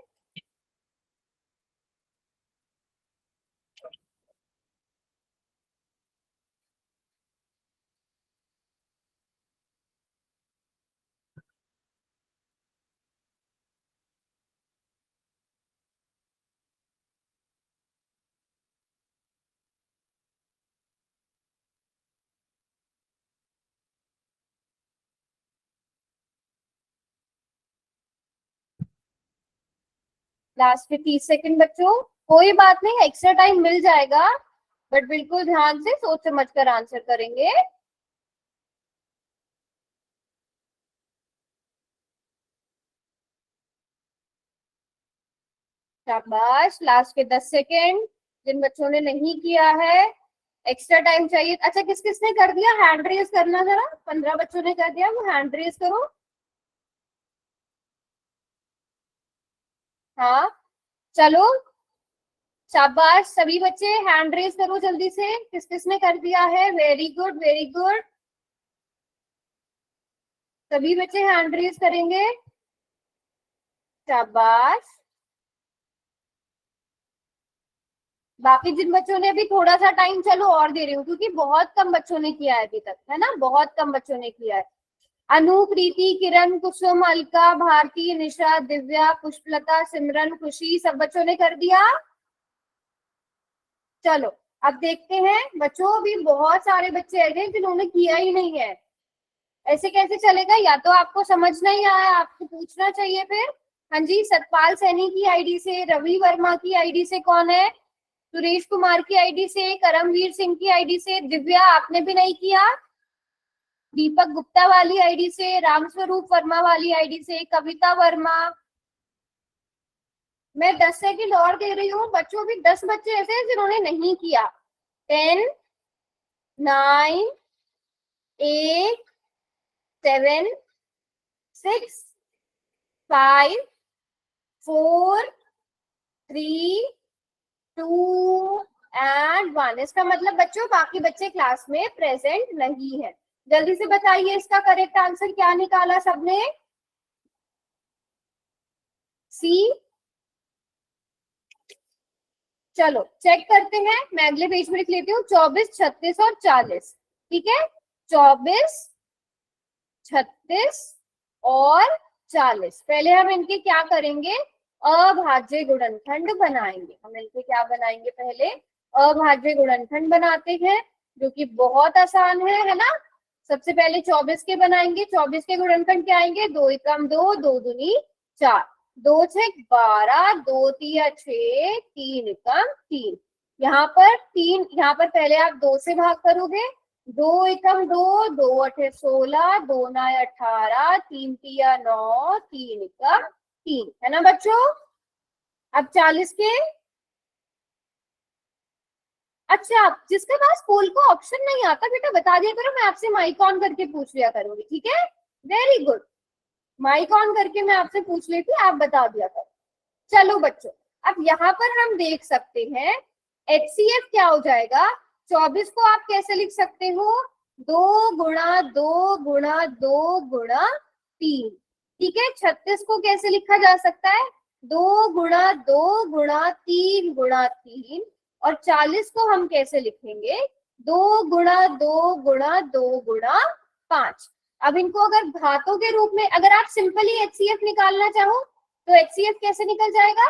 लास्ट में 30 सेकंड बच्चों, कोई बात नहीं, एक्स्ट्रा टाइम मिल जाएगा, बट बिल्कुल ध्यान से सोच समझ कर आंसर करेंगे। शाबाश, लास्ट के 10 सेकंड। जिन बच्चों ने नहीं किया है, एक्स्ट्रा टाइम चाहिए। अच्छा, किस किसने कर दिया, हैंड रेज करना जरा। 15 बच्चों ने कर दिया, वो हैंड रेज करो। हाँ, चलो, शाबाश, सभी बच्चे हैंड रेज करो जल्दी से, किस किसने कर दिया है। वेरी गुड, वेरी गुड, सभी बच्चे हैंड रेज करेंगे। शाबाश। बाकी जिन बच्चों ने अभी थोड़ा सा टाइम, चलो और दे रही हूँ, क्योंकि बहुत कम बच्चों ने किया है अभी तक, है ना, बहुत कम बच्चों ने किया है। अनु, प्रीति, किरण, कुसुम, अलका, भारती, निशा, दिव्या, पुष्पलता, सिमरन, खुशी, सब बच्चों ने कर दिया। चलो अब देखते हैं बच्चों, भी बहुत सारे बच्चे ऐसे हैं जिन्होंने किया ही नहीं है। ऐसे कैसे चलेगा, या तो आपको समझ नहीं आया, आपको पूछना चाहिए फिर। हाँ जी, सतपाल सैनी की आईडी से, रवि वर्मा की आईडी से, कौन है, सुरेश कुमार की आईडी से, करमवीर सिंह की आईडी से, दिव्या आपने भी नहीं किया, दीपक गुप्ता वाली आईडी से, रामस्वरूप वर्मा वाली आईडी से, कविता वर्मा। मैं 10 सेकंड और दे रही हूँ बच्चों, भी 10 बच्चे ऐसे हैं जिन्होंने नहीं किया। 10, 9, 8, 7, 6, 5, 4, 3, 2 एंड 1। इसका मतलब बच्चों बाकी बच्चे क्लास में प्रेजेंट नहीं है। जल्दी से बताइए इसका करेक्ट आंसर क्या निकाला सबने। सी। चलो चेक करते हैं, मैं अगले पेज में लिख लेती हूँ। 24, 36 और 40, ठीक है, 24, 36 और 40। पहले हम इनके क्या करेंगे, अभाज्य गुणनखंड बनाएंगे। हम इनके क्या बनाएंगे, पहले अभाज्य गुणनखंड बनाते हैं, जो कि बहुत आसान है ना। सबसे पहले 24 के बनाएंगे, 24 के गुणनखंड क्या आएंगे, 2 एकम 2, 2 दूनी 4, 2 छक 12, 2 तिया 6, 3 एकम 3। यहाँ पर 3, यहाँ पर पहले आप 2 से भाग करोगे, 2 एकम 2, 2 अठे 16, 2 नाय 18, 3 तिया 9, 3 एकम 3, है ना बच्चों। अब 40 के, अच्छा जिसके पास पोल का ऑप्शन नहीं आता बेटा बता दिया करो, मैं आपसे माइक ऑन करके पूछ लिया करूंगी, ठीक है। वेरी गुड, माइक ऑन करके मैं आपसे पूछ लेती, आप बता दिया करो। चलो बच्चों, अब यहाँ पर हम देख सकते हैं HCF क्या हो जाएगा। 24 को आप कैसे लिख सकते हो, 2 गुणा 2 गुणा 2 गुणा 3, ठीक है। 36 को कैसे लिखा जा सकता है, 2 गुणा 2 गुणा 3 गुणा 3, और 40 को हम कैसे लिखेंगे, 2 गुणा 2 गुणा 2 गुणा 5। अब इनको अगर घातों के रूप में, अगर आप सिंपली HCF निकालना चाहो तो HCF कैसे निकल जाएगा,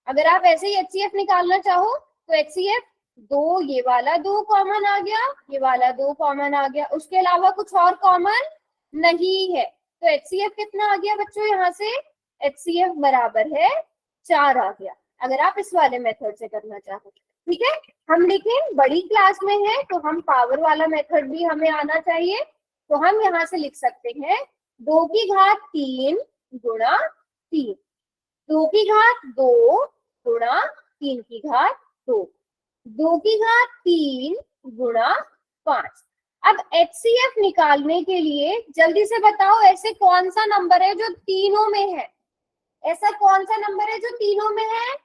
अगर आप ऐसे ही HCF निकालना चाहो तो HCF 2, ये वाला 2 कॉमन आ गया, ये वाला 2 कॉमन आ गया, उसके अलावा कुछ और कॉमन नहीं है। तो HCF कितना आ गया बच्चों, यहाँ से HCF बराबर है 4 आ गया, अगर आप इस वाले मेथड से करना चाहो, ठीक है। हम लिखें बड़ी क्लास में है तो हम पावर वाला मेथड भी हमें आना चाहिए, तो हम यहाँ से लिख सकते हैं 2 की घात 3 गुणा 3, 2 की घात 2 गुणा 3 की घात 2, 2 की घात 3 गुणा 5। अब HCF निकालने के लिए जल्दी से बताओ, ऐसे कौन सा नंबर है जो तीनों में है, ऐसा कौन सा नंबर है जो तीनों में है,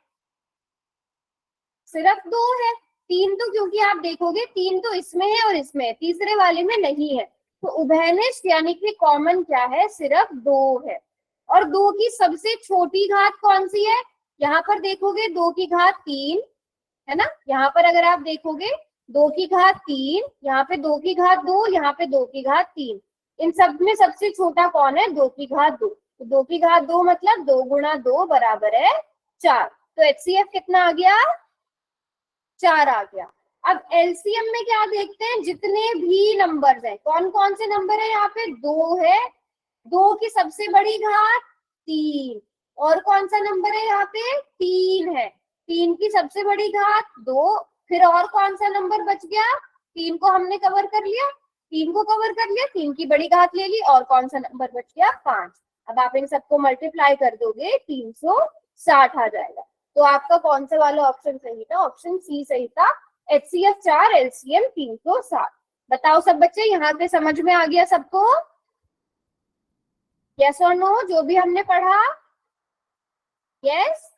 सिर्फ 2 है। 3 तो क्योंकि आप देखोगे 3 तो इसमें है और इसमें है, तीसरे वाले में नहीं है, तो उभयनिष्ठ यानी कि कॉमन क्या है, सिर्फ 2 है। और 2 की सबसे छोटी घात कौन सी है, यहाँ पर देखोगे 2 की घात 3 है ना, यहाँ पर अगर आप देखोगे 2 की घात 3, यहाँ पे 2 की घात 2, यहाँ पे 2 की घात 3, इन सब में सबसे छोटा कौन है, 2 की घात 2, तो 2 की घात 2 मतलब 2 गुणा 2 बराबर है 4, तो HCF कितना आ गया, 4 आ गया। अब LCM में क्या देखते हैं, जितने भी नंबर्स हैं, कौन कौन से नंबर है, यहाँ पे 2 है, 2 की सबसे बड़ी घात 3, और कौन सा नंबर है यहाँ पे, 3 है, 3 की सबसे बड़ी घात 2, फिर और कौन सा नंबर बच गया, 3 को हमने कवर कर लिया, 3 को कवर कर लिया, 3 की बड़ी घात ले ली, और कौन सा नंबर बच गया, 5। अब आप इन सबको मल्टीप्लाई कर दोगे 360 आ जाएगा। तो आपका कौन सा वाला ऑप्शन सही था, ऑप्शन सी सही था, HCF 4 LCM 360। बताओ सब बच्चे, यहाँ पे समझ में आ गया सबको, यस और नो, जो भी हमने पढ़ा, यस